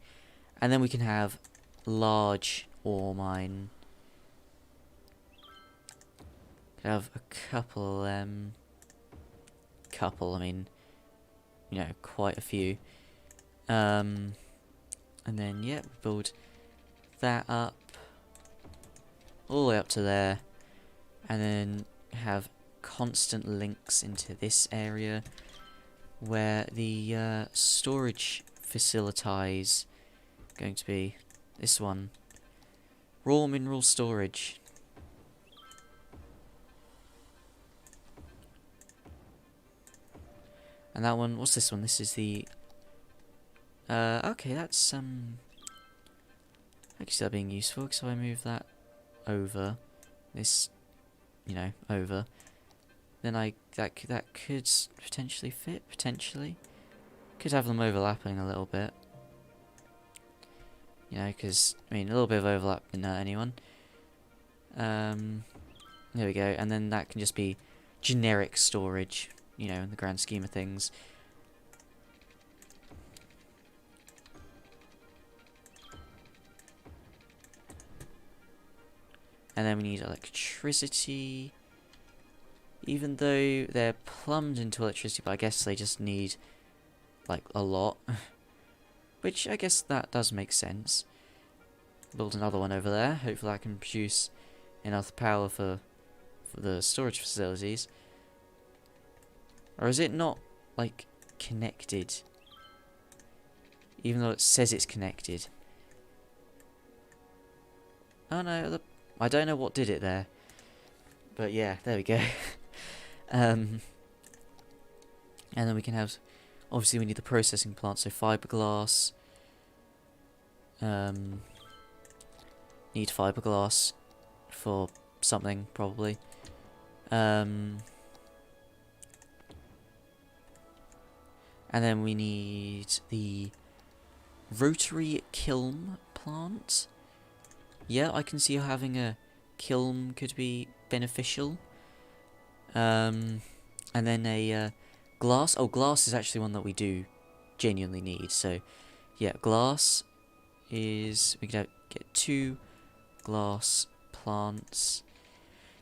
And then we can have large ore mine. Could have a couple, I mean, you know, quite a few. And then, yeah, build that up all the way up to there, and then have constant links into this area where the storage facilities going to be. This one, raw mineral storage. And that one, what's this one? This is the okay, that's I can see that being useful, because if I move that over, this, you know, over, then that could potentially fit, potentially. Could have them overlapping a little bit. You know, because, I mean, a little bit of overlap didn't hurt anyone. There we go, and then that can just be generic storage, you know, in the grand scheme of things. And then we need electricity. Even though they're plumbed into electricity, but I guess they just need, like, a lot. Which, I guess that does make sense. Build another one over there. Hopefully I can produce enough power for the storage facilities. Or is it not, like, connected? Even though it says it's connected. Oh no, I don't know what did it there. But yeah, there we go. And then we can have, obviously we need the processing plant, so fiberglass. Need fiberglass for something, probably. And then we need the rotary kiln plant. Yeah, I can see how having a kiln could be beneficial. And then a glass. Oh, glass is actually one that we do genuinely need. So, yeah, glass is... We could get 2 glass plants.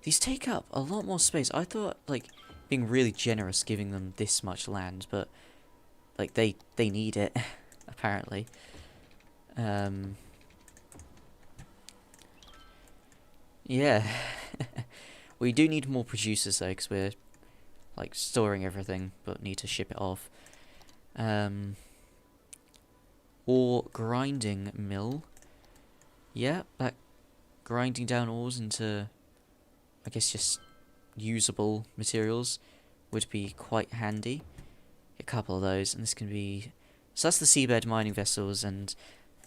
These take up a lot more space. I thought, like, being really generous giving them this much land, but, like, they need it, apparently. Yeah. We do need more producers, though, because we're, like, storing everything, but need to ship it off. Ore grinding mill. Yeah, that grinding down ores into, I guess, just usable materials would be quite handy. A couple of those, and this can be... So that's the seabed mining vessels and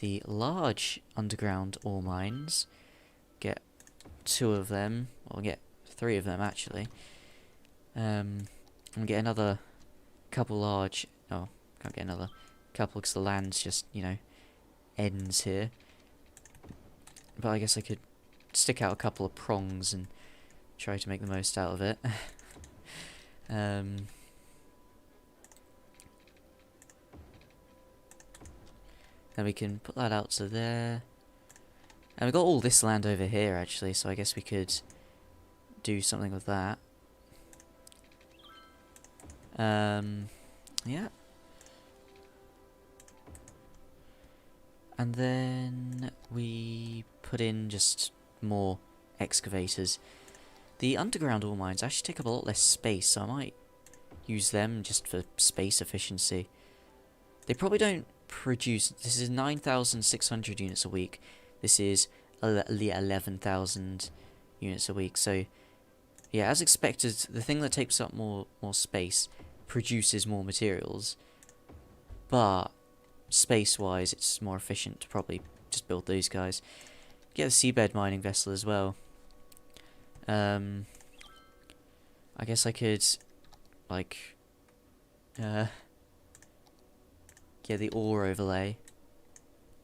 the large underground ore mines. Get 2 of them, or get 3 of them actually. And get another couple large... Oh, can't get another couple because the land's just, you know, ends here. But I guess I could stick out a couple of prongs and try to make the most out of it. Then we can put that out to there. And we've got all this land over here, actually, so I guess we could do something with that. Yeah. And then we put in just more excavators. The underground ore mines actually take up a lot less space, so I might use them just for space efficiency. They probably don't produce... This is 9,600 units a week. This is 11,000 units a week. So, yeah, as expected, the thing that takes up more space produces more materials. But space-wise, it's more efficient to probably just build these guys. Get a seabed mining vessel as well. I guess I could, like, get the ore overlay.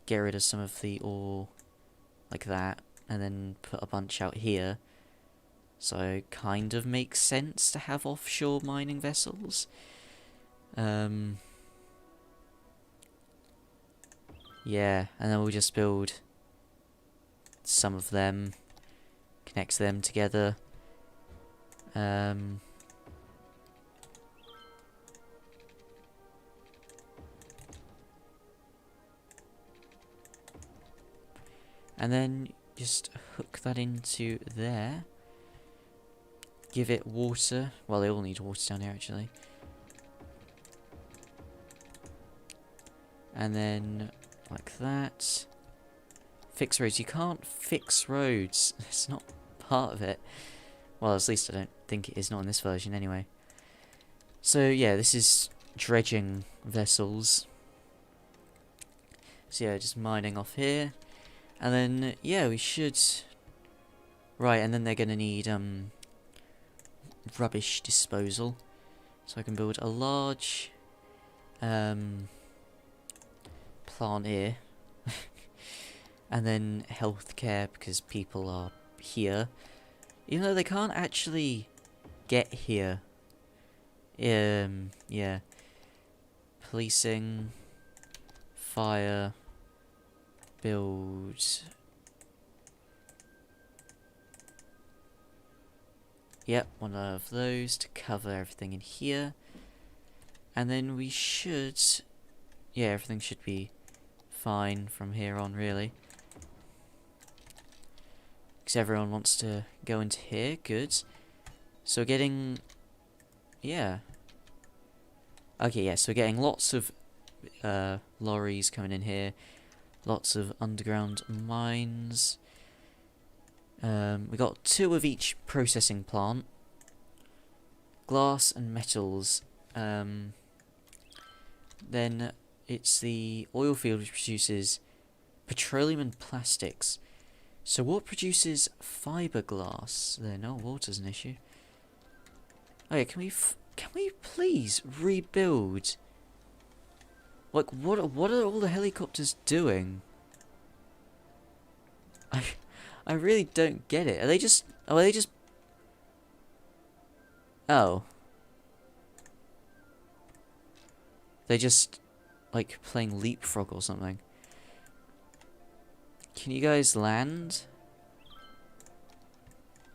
Get rid of some of the ore, like that, and then put a bunch out here. So it kind of makes sense to have offshore mining vessels. Yeah, and then we'll just build some of them, connect them together. And then just hook that into there. Give it water. Well, they all need water down here, actually. And then, like that. Fix roads. You can't fix roads. It's not part of it. Well, at least I don't think it is, not in this version, anyway. So, yeah, this is dredging vessels. So, yeah, just mining off here. And then, yeah, we should... Right, and then they're going to need rubbish disposal. So I can build a large plant here. And then healthcare, because people are here. Even though they can't actually get here. Yeah. Policing. Fire. Build. Yep, one of those to cover everything in here. And then we should... Yeah, everything should be fine from here on, really. Because everyone wants to go into here. Good. So we're getting... Yeah. Okay, yeah, so we're getting lots of lorries coming in here. Lots of underground mines. We got 2 of each processing plant. Glass and metals. Then it's the oil field which produces petroleum and plastics. So what produces fiberglass? Then water's an issue. Okay, can we please rebuild? Like, what are all the helicopters doing? I really don't get it. Are they just... Oh. They're just, like, playing leapfrog or something. Can you guys land?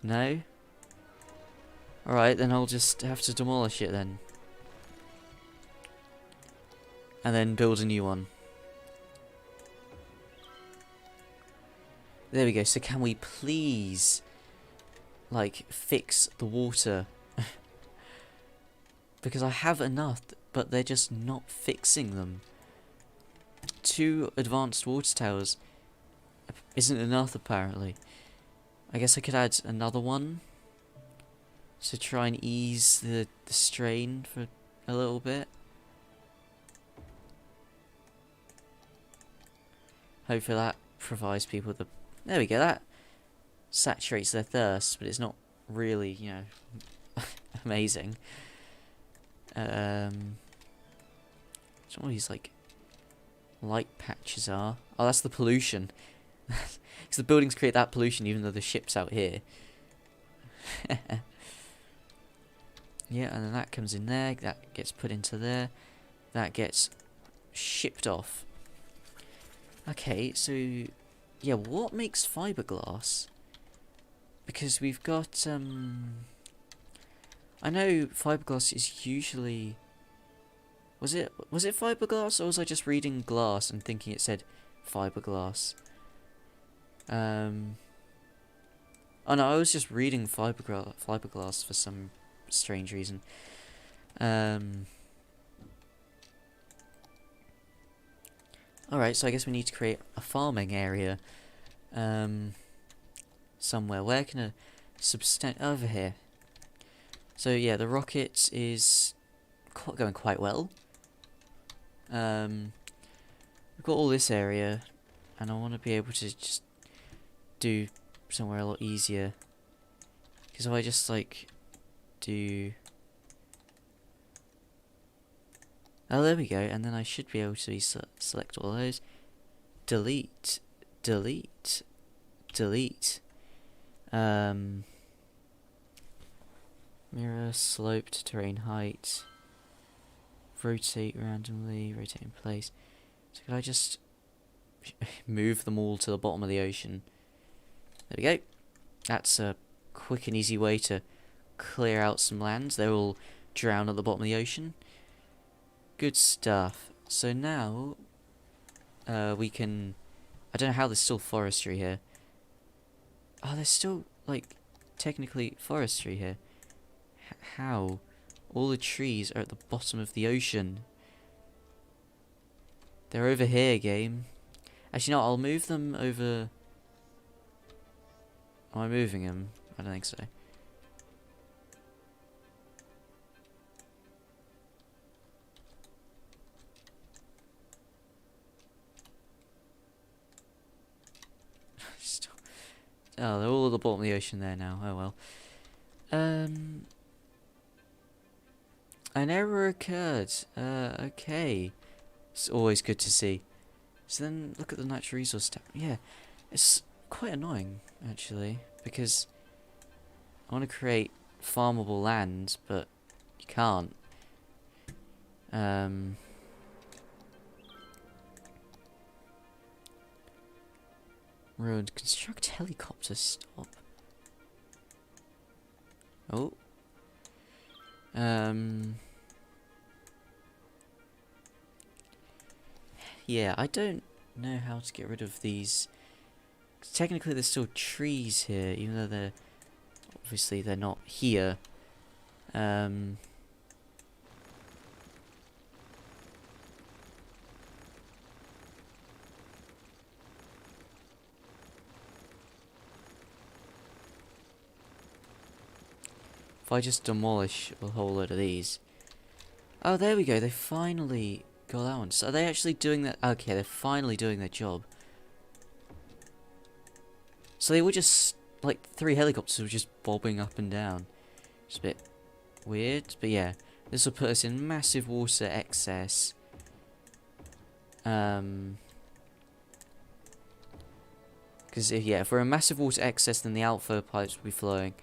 No? Alright, then I'll just have to demolish it then. And then build a new one. There we go. So can we please, like, fix the water? Because I have enough, but they're just not fixing them. 2 advanced water towers isn't enough, apparently. I guess I could add another one to try and ease the strain for a little bit. Hopefully that provides people the... There we go, that saturates their thirst, but it's not really, you know, amazing. What all these, like, light patches are. Oh, that's the pollution. Because the buildings create that pollution even though the ship's out here. Yeah, and then that comes in there, that gets put into there, that gets shipped off. Okay, so, yeah, what makes fiberglass? Because we've got, I know fiberglass is usually... Was it fiberglass, or was I just reading glass and thinking it said fiberglass? Oh no, I was just reading fiberglass for some strange reason. Alright, so I guess we need to create a farming area. Somewhere. Where can a over here. So yeah, the rocket is going quite well. We've got all this area, and I want to be able to just do somewhere a lot easier. Because if I just, like, do... Oh, there we go, and then I should be able to select all those. Delete. Delete. Delete. Mirror, sloped, terrain height. Rotate randomly, rotate in place. So could I just move them all to the bottom of the ocean? There we go. That's a quick and easy way to clear out some lands. They're all drown at the bottom of the ocean. Good stuff. So now we can... I don't know how there's still forestry here. Oh, there's still, like, technically forestry here. How? All the trees are at the bottom of the ocean. They're over here, game. Actually, no, I'll move them over... Am I moving them? I don't think so. Oh, they're all at the bottom of the ocean there now. Oh well. An error occurred. Okay. It's always good to see. So then, look at the natural resource tab. Yeah, it's quite annoying, actually, because I want to create farmable land, but you can't. Road, construct helicopter stop. Oh. Yeah, I don't know how to get rid of these. 'Cause technically, there's still trees here, even though they're obviously they're not here. If I just demolish a whole load of these. Oh, there we go. They finally got that one. So are they actually doing that? Okay, they're finally doing their job. So they were just, like, 3 helicopters were just bobbing up and down. It's a bit weird, but yeah. This will put us in massive water excess. Because, if we're in massive water excess, then the outflow pipes will be flowing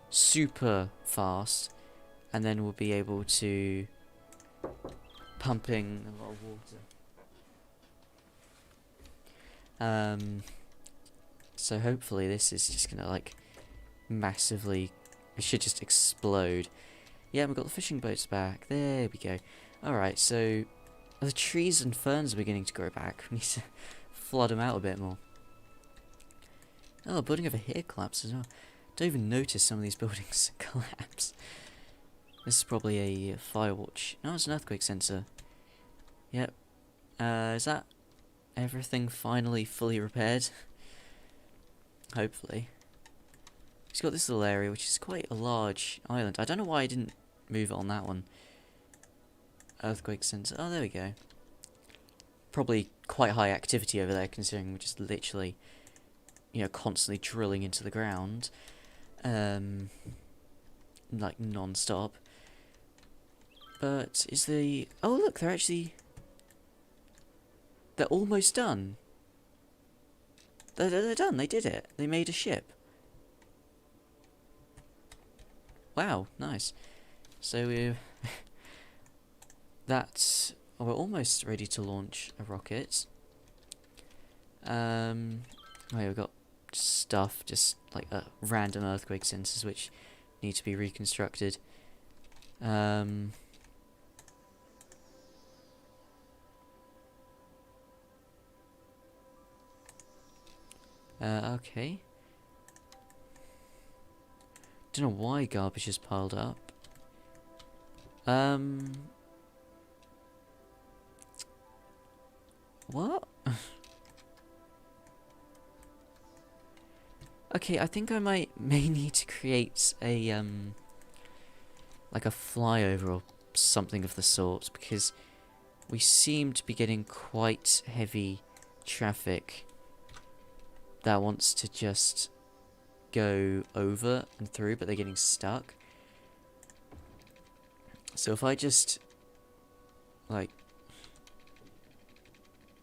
super fast. And then we'll be able to pumping a lot of water. So hopefully this is just gonna, like, massively... It should just explode. Yeah, we've got the fishing boats back. There we go. Alright, so... The trees and ferns are beginning to grow back. We need to flood them out a bit more. Oh, the building over here collapsed as well. Don't even notice some of these buildings collapse. This is probably a fire watch. No, it's an earthquake sensor. Yep. Is that everything finally fully repaired? Hopefully. It's got this little area, which is quite a large island. I don't know why I didn't move it on that one. Earthquake sensor. Oh, there we go. Probably quite high activity over there, considering we're just literally, constantly drilling into the ground. Like, non-stop. But is the... Oh, look, they're actually... They're almost done. They're done. They did it. They made a ship. Wow, nice. So we're... That's... Oh, we're almost ready to launch a rocket. Oh, we've got stuff, just like random earthquake sensors, which need to be reconstructed. Okay. Don't know why garbage is piled up. What? Okay, I think I may need to create a like a flyover or something of the sort, because we seem to be getting quite heavy traffic that wants to just go over and through, but they're getting stuck. So if I just, like,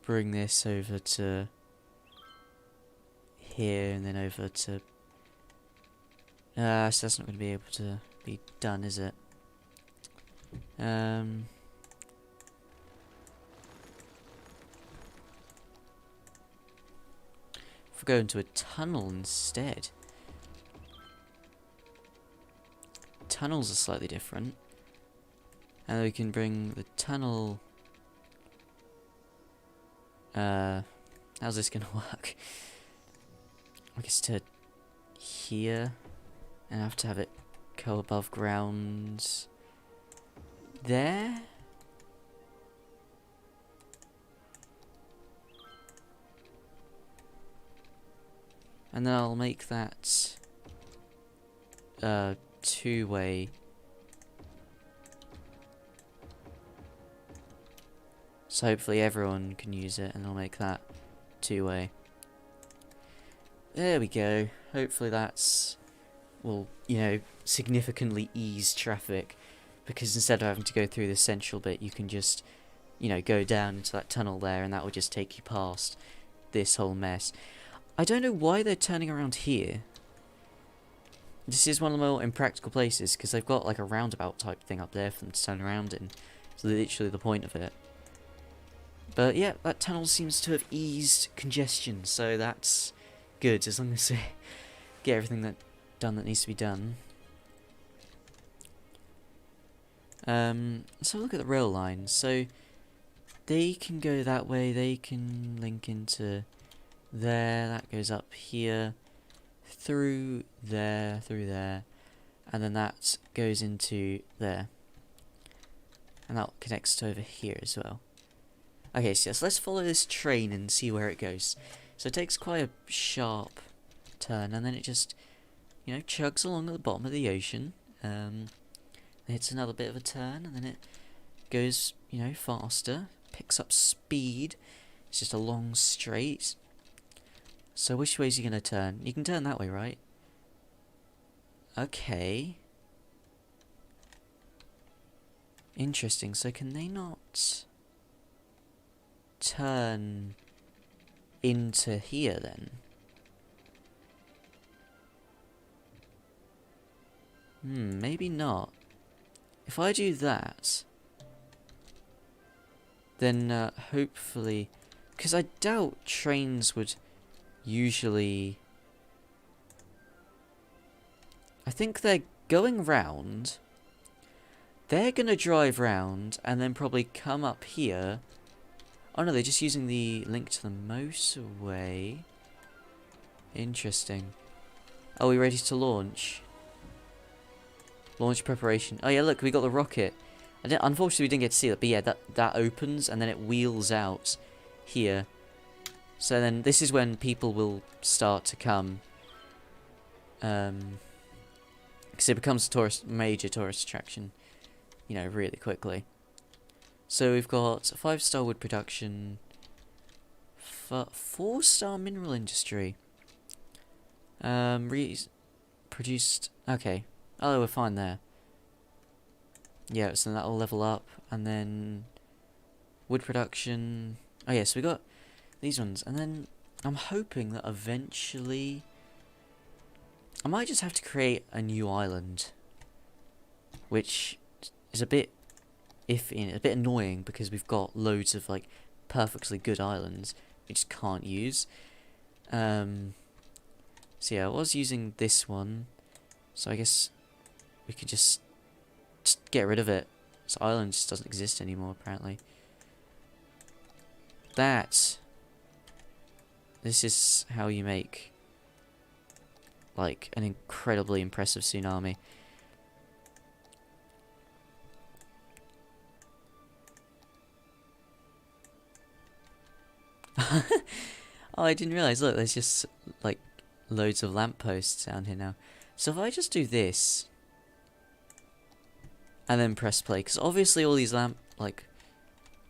bring this over to here and then over to... so that's not going to be able to be done, is it? If we go into a tunnel instead. Tunnels are slightly different. And we can bring the tunnel... how's this gonna work? I guess to here. And I have to have it go above ground... there? And then I'll make that... two-way... So hopefully everyone can use it, and I'll make that two-way. There we go. hopefully will, significantly ease traffic, because instead of having to go through the central bit, you can just, go down into that tunnel there, and that will just take you past this whole mess. I don't know why they're turning around here. This is one of the more impractical places, because they've got like a roundabout type thing up there for them to turn around in. It's literally the point of it. But yeah, that tunnel seems to have eased congestion, so that's good, as long as they get everything done that needs to be done. Let's have a look at the rail lines. So they can go that way, they can link into there, that goes up here, through there, and then that goes into there. And that connects to over here as well. Okay, so yes, let's follow this train and see where it goes. So it takes quite a sharp turn, and then it just, chugs along at the bottom of the ocean. Hits another bit of a turn, and then it goes, faster, picks up speed. It's just a long straight. So which way is he going to turn? You can turn that way, right? Okay. Interesting. So can they not turn into here then? Maybe not. If I do that, then hopefully, because I doubt trains would usually, I think they're going round, they're gonna drive round and then probably come up here. Oh no, they're just using the link to the motorway. Interesting. Are we ready to launch? Launch preparation. Oh yeah, look, we got the rocket. Unfortunately, we didn't get to see that, but yeah, that opens and then it wheels out here. So then this is when people will start to come. Because it becomes a major tourist attraction, really quickly. So we've got 5-star wood production, 4-star mineral industry. Produced. Okay. Oh, we're fine there. Yeah, so that'll level up, and then wood production. Oh yeah, so we got these ones, and then I'm hoping that eventually I might just have to create a new island, which is a bit iffy and a bit annoying because we've got loads of like perfectly good islands we just can't use. So yeah, I was using this one, so I guess we could just get rid of it. This island just doesn't exist anymore, apparently. This is how you make like an incredibly impressive tsunami. Oh, I didn't realise. Look, there's just like loads of lampposts down here now. So if I just do this and then press play, because obviously all these are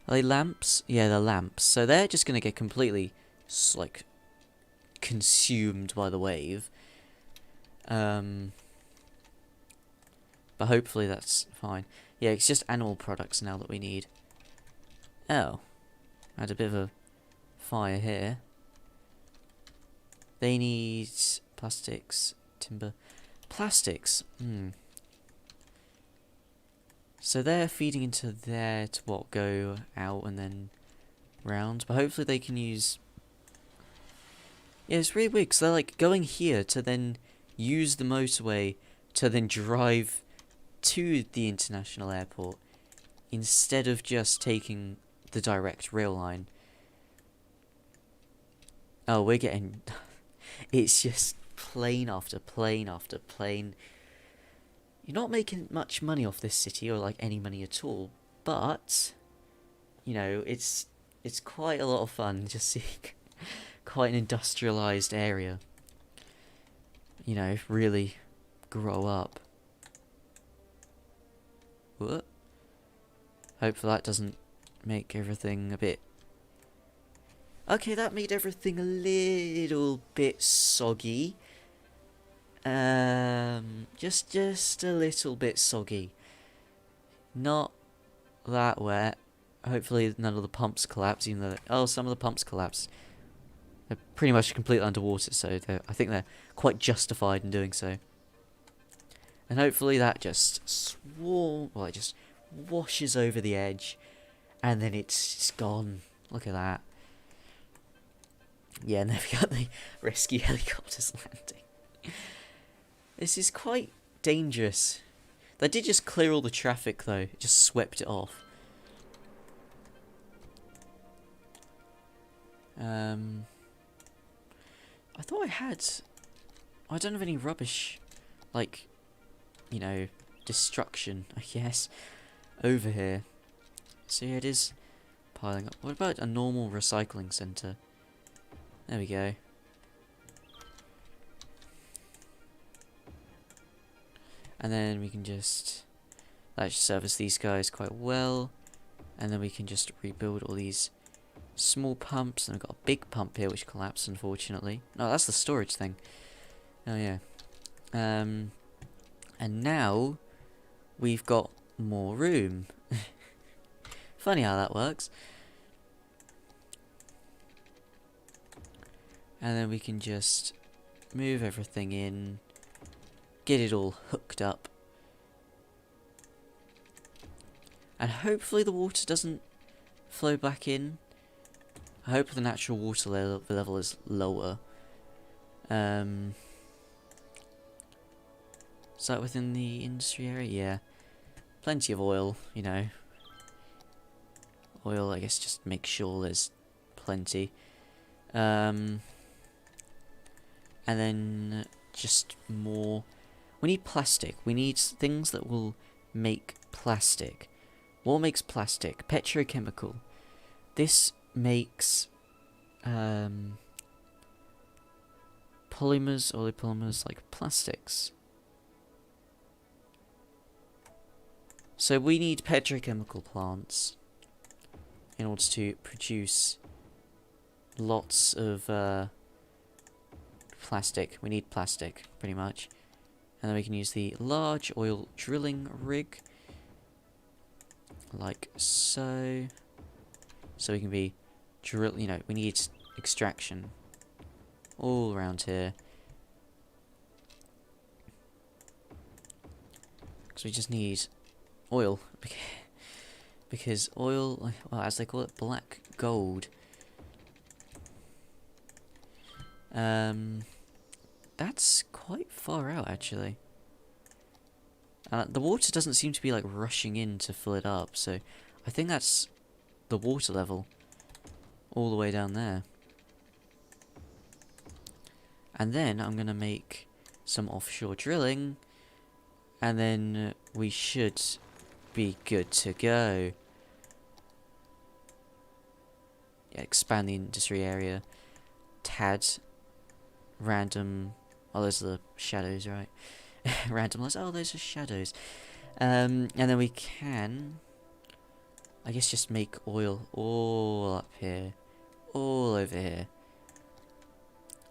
they lamps? Yeah, they're lamps. So they're just gonna get completely like consumed by the wave. But hopefully that's fine. Yeah, it's just animal products now that we need. Oh, I had a bit of a fire here. They need plastics, timber, plastics. So they're feeding into there to go out and then round. But hopefully they can use. Yeah, it's really weird because they're like going here to then use the motorway to then drive to the international airport instead of just taking the direct rail line. Oh, we're getting. It's just plane after plane after plane. You're not making much money off this city, or like any money at all, but it's quite a lot of fun just seeing quite an industrialized area. Really grow up. What? Hopefully that doesn't make everything a bit. Okay, that made everything a little bit soggy. Just a little bit soggy. Not that wet. Hopefully none of the pumps collapse, even though... Oh, some of the pumps collapse. They're pretty much completely underwater, so I think they're quite justified in doing so. And hopefully that just well, it just washes over the edge, and then it's gone. Look at that. Yeah, and then we got the rescue helicopters landing. This is quite dangerous. They did just clear all the traffic, though. It just swept it off. I thought I had... I don't have any rubbish, like, you know, destruction, I guess, over here. So yeah, it is piling up. What about a normal recycling centre? There we go. And then we can just... that should service these guys quite well. And then we can just rebuild all these small pumps. And we've got a big pump here which collapsed, unfortunately. No, that's the storage thing. Oh yeah. And now we've got more room. Funny how that works. And then we can just move everything in, get it all hooked up, and hopefully the water doesn't flow back in. I hope the natural water level is lower. Is that within the industry area? Yeah. Plenty of oil, you know. Oil, I guess, just make sure there's plenty. And then just more... we need plastic. We need things that will make plastic. What makes plastic? Petrochemical. This makes polymers, olipolymers, like plastics. So we need petrochemical plants in order to produce lots of plastic. We need plastic, pretty much. And then we can use the large oil drilling rig, like so. So we can be we need extraction all around here. Because we just need oil. Because oil, well, as they call it, black gold. That's quite far out, actually. The water doesn't seem to be, like, rushing in to fill it up, so I think that's the water level all the way down there. And then I'm going to make some offshore drilling, and then we should be good to go. Yeah, expand the industry area. Tad. Random. Oh, those are the shadows, right? Randomized. Oh, those are shadows. And then we can, I guess, just make oil all up here. All over here.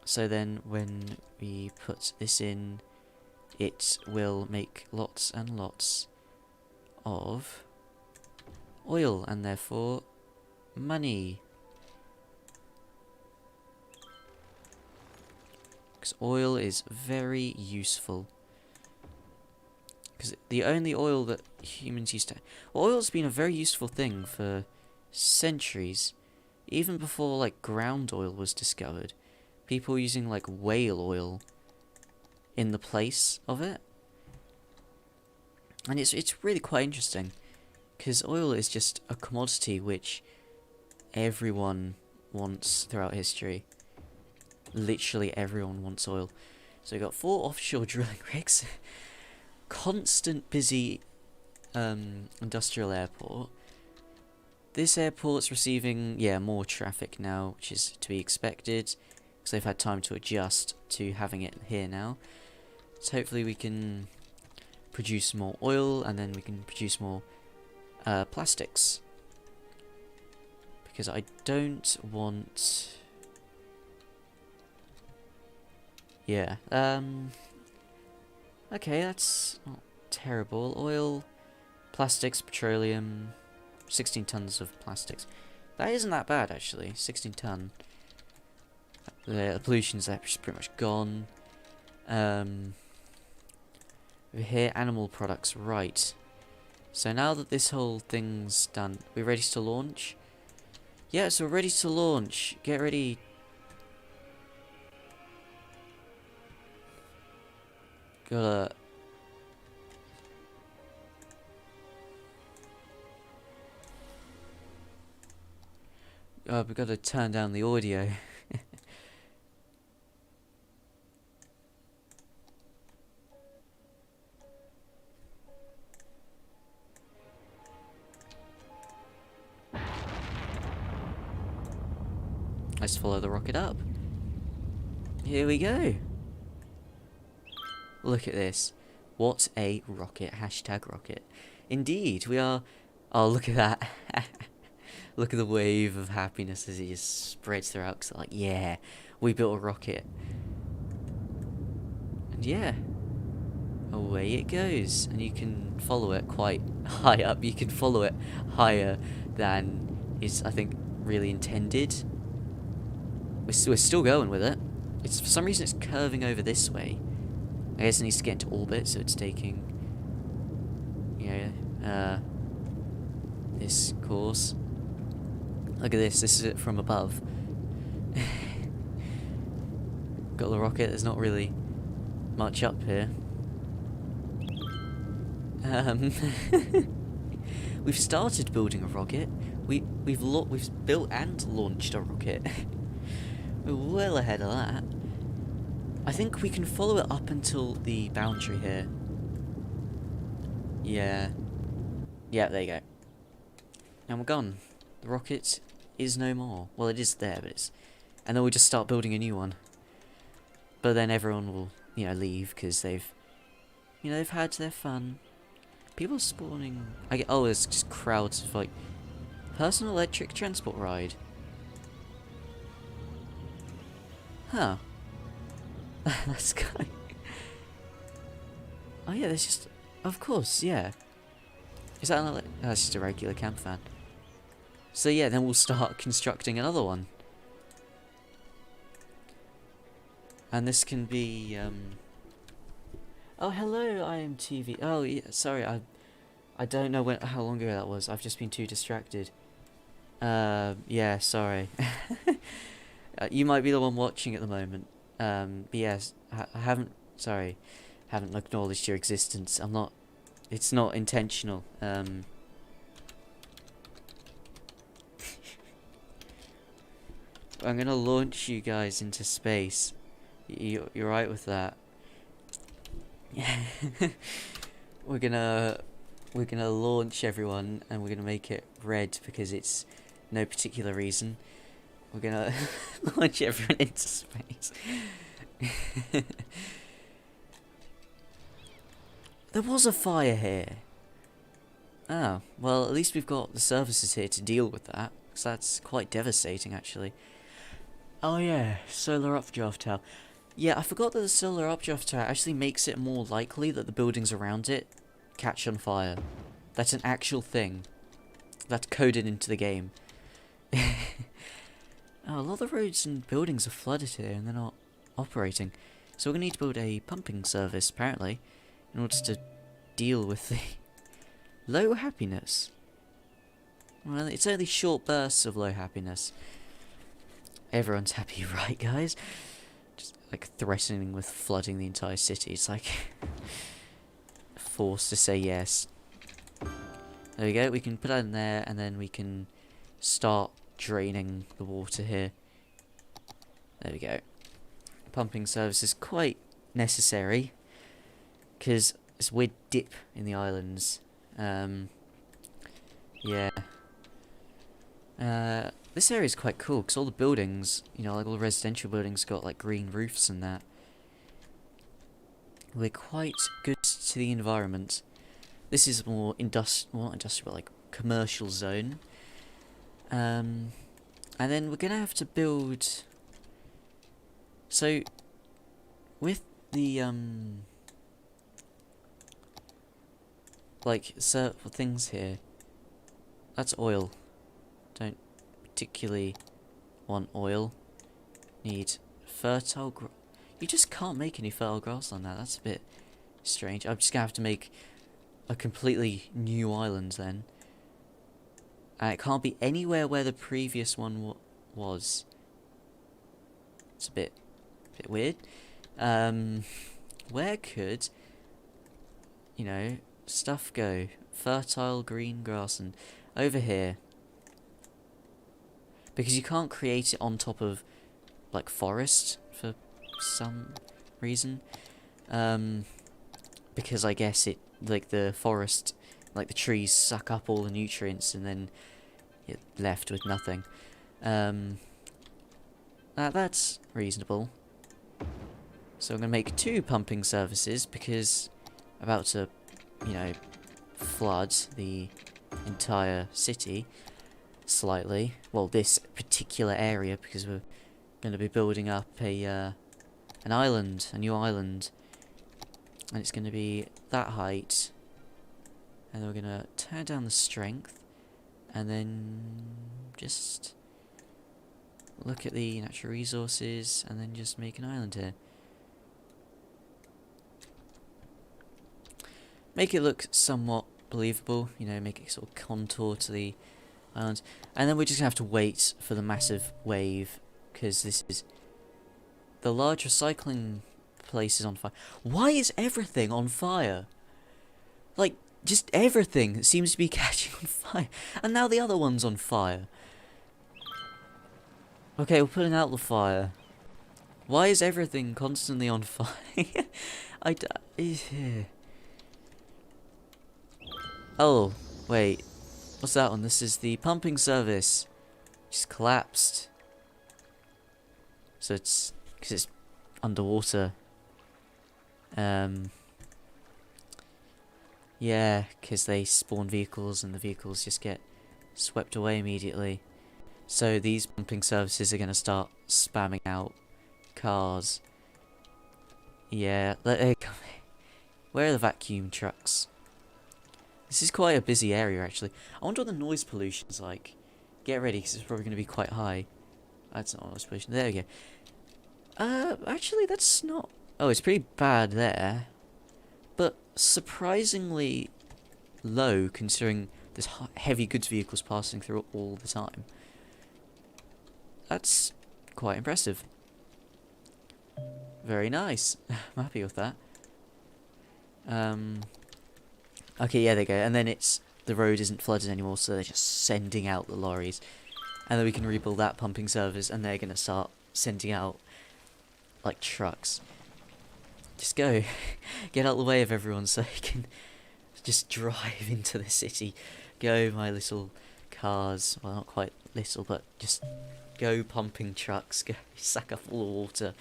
So then when we put this in, it will make lots and lots of oil, and therefore money. Because oil is very useful. Because the only oil that humans used to... well, oil's been a very useful thing for centuries. Even before, like, ground oil was discovered. People were using, like, whale oil in the place of it. And it's really quite interesting. Because oil is just a commodity which everyone wants throughout history. Literally everyone wants oil. So we've got 4 offshore drilling rigs. Constant busy industrial airport. This airport's receiving, yeah, more traffic now, which is to be expected. Because they've had time to adjust to having it here now. So hopefully we can produce more oil, and then we can produce more plastics. Because I don't want... yeah, Okay, that's not terrible. Oil, plastics, petroleum, 16 tons of plastics. That isn't that bad, actually. 16 ton. The pollution's actually pretty much gone. Over here, animal products, right. So now that this whole thing's done, we ready to launch? Yeah, so we're ready to launch. Get ready. Gotta... we've got to turn down the audio. Let's follow the rocket up. Here we go. Look at this. What a rocket. Hashtag rocket. Indeed, we are... Oh, look at that. Look at the wave of happiness as it just spreads throughout. Cause like, yeah, we built a rocket. And yeah, away it goes. And you can follow it quite high up. You can follow it higher than is, I think, really intended. We're still going with it. It's for some reason it's curving over this way. I guess it needs to get into orbit, so it's taking, you know, this course. Look at this. This is it from above. Got the rocket. There's not really much up here. We've started building a rocket. We've built and launched a rocket. We're well ahead of that. I think we can follow it up until the boundary here. Yeah. Yeah, there you go. And we're gone. The rocket is no more. Well, it is there, but it's... And then we'll just start building a new one. But then everyone will, you know, leave because they've... You know, they've had their fun. People spawning... Oh, there's just crowds of, like... Personal electric transport ride. Huh. That's kind. Oh yeah, there's just... Of course, yeah. Is that another... Oh, that's just a regular camp van. So yeah, then we'll start constructing another one. And this can be, Oh, hello, I am TV. Oh, yeah, sorry, I don't know how long ago that was. I've just been too distracted. Yeah, sorry. You might be the one watching at the moment. But yes, I haven't... Sorry. Haven't acknowledged your existence. I'm not... It's not intentional. I'm gonna launch you guys into space. You're right with that. we're gonna launch everyone, and we're gonna make it red because it's no particular reason. We're gonna launch everyone into space. There was a fire here. Oh, well, at least we've got the services here to deal with that, because that's quite devastating, actually. Oh yeah, solar updraft tower. Yeah, I forgot that the solar updraft tower actually makes it more likely that the buildings around it catch on fire. That's an actual thing. That's coded into the game. Oh, a lot of the roads and buildings are flooded here and they're not operating. So we're going to need to build a pumping service, apparently, in order to deal with the low happiness. Well, it's only short bursts of low happiness. Everyone's happy, right, guys? Just like threatening with flooding the entire city. It's like forced to say yes. There we go. We can put that in there, and then we can start draining the water here. There we go. Pumping service is quite necessary because it's a weird dip in the islands. Yeah. This area is quite cool because all the buildings, you know, like all the residential buildings got like green roofs and that. We're quite good to the environment. This is more industrial, like commercial zone. And then we're gonna have to build. So, with the like certain things here. That's oil. Don't particularly want oil. Need fertile you just can't make any fertile grass on that. That's a bit strange. I'm just gonna have to make a completely new island then. And it can't be anywhere where the previous one was. It's a bit weird. Where could, you know, stuff go? Fertile green grass, and over here. Because you can't create it on top of, like, forest for some reason. Because I guess it, like, the forest, like, the trees suck up all the nutrients and then you're left with nothing. That's reasonable. So I'm going to make 2 pumping services because I'm about to, you know, flood the entire city slightly. Well, this particular area, because we're going to be building up an island, a new island. And it's going to be that height. And then we're going to turn down the strength. And then just look at the natural resources and then just make an island here. Make it look somewhat believable, you know, make it sort of contour to the island. And then we're just going to have to wait for the massive wave, because this is the large recycling place is on fire. Why is everything on fire? Like, just everything seems to be catching on fire. And now the other one's on fire. Okay, we're putting out the fire. Why is everything constantly on fire? Oh, wait. What's that one? This is the pumping service. Just collapsed. So it's because it's underwater. Yeah, because they spawn vehicles and the vehicles just get swept away immediately. So these pumping services are going to start spamming out cars. Yeah, where are the vacuum trucks? This is quite a busy area, actually. I wonder what the noise pollution's like. Get ready, because it's probably going to be quite high. That's not noise pollution. There we go. Actually, that's not... Oh, it's pretty bad there. But surprisingly low, considering there's heavy goods vehicles passing through all the time. That's quite impressive. Very nice. I'm happy with that. Okay, yeah, there you go. And then the road isn't flooded anymore, so they're just sending out the lorries. And then we can rebuild that pumping service, and they're going to start sending out, like, trucks. Just go. Get out of the way of everyone so you can just drive into the city. Go, my little cars. Well, not quite little, but just go pumping trucks. Go suck up all the water.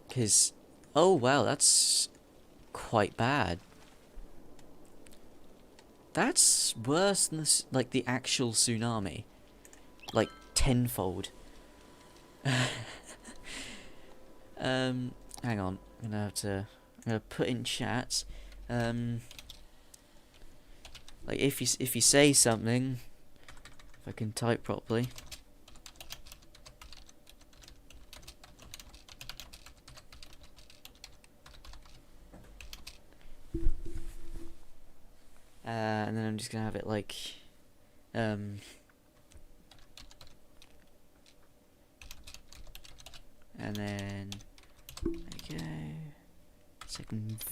Because, oh wow, that's quite bad. That's worse than like the actual tsunami. Like, tenfold. Hang on. I'm gonna put in chat. Like, if you say something, if I can type properly. And then I'm just gonna have it like, and then there we go. Second.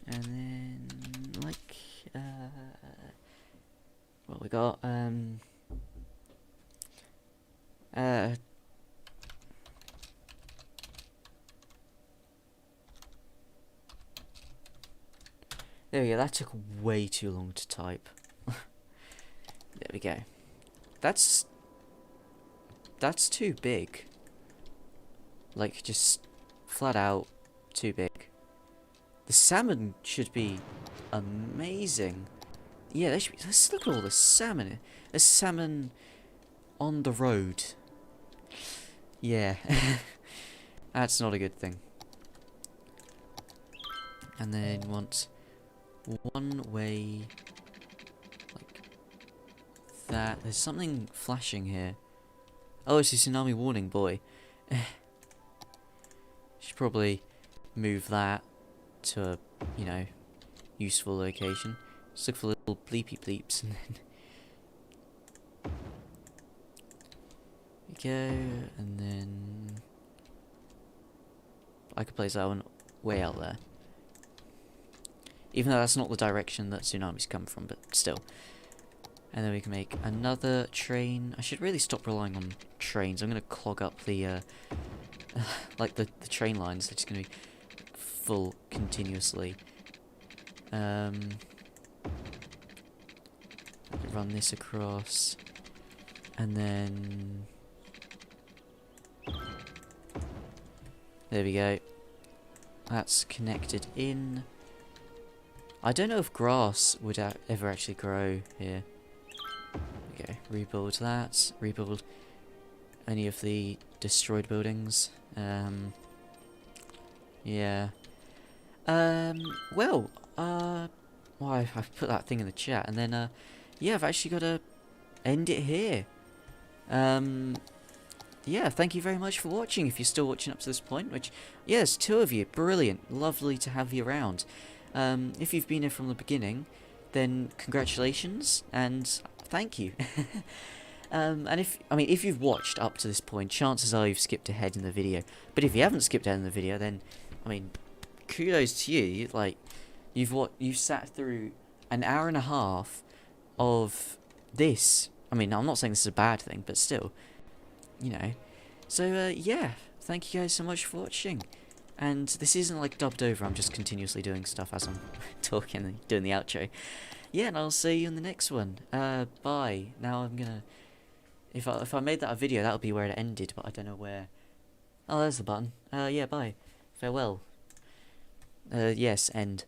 And then like what we got there we go, that took way too long to type. There we go. That's too big. Like, just flat out too big. The salmon should be amazing. Yeah, they should be. Let's look at all the salmon. There's salmon on the road. Yeah. That's not a good thing. And then want one way like that. There's something flashing here. Oh, it's a tsunami warning, boy. Should probably move that to a, you know, useful location. Just look for little bleepy bleeps and then we go, and then I could place that one way out there. Even though that's not the direction that tsunamis come from, but still. And then we can make another train. I should really stop relying on trains. I'm going to clog up the, like the train lines. They're just going to be full continuously. I could run this across. And then... there we go. That's connected in. I don't know if grass would ever actually grow here. Okay, rebuild that. Rebuild any of the destroyed buildings. Yeah. Well, I've put that thing in the chat, and then, yeah, I've actually got to end it here. Yeah, thank you very much for watching, if you're still watching up to this point, which, yes, 2 of you, brilliant, lovely to have you around. If you've been here from the beginning, then congratulations, and thank you. And if you've watched up to this point, chances are you've skipped ahead in the video, but if you haven't skipped ahead in the video, then, I mean, kudos to you, like, you've sat through an hour and a half of this. I mean, I'm not saying this is a bad thing, but still, you know. So, yeah, thank you guys so much for watching. And this isn't like dubbed over, I'm just continuously doing stuff as I'm talking and doing the outro. Yeah, and I'll see you in the next one. Bye. Now I'm gonna... If I made that a video, that would be where it ended, but I don't know where. Oh, there's the button. Yeah, bye. Farewell. Yes, end.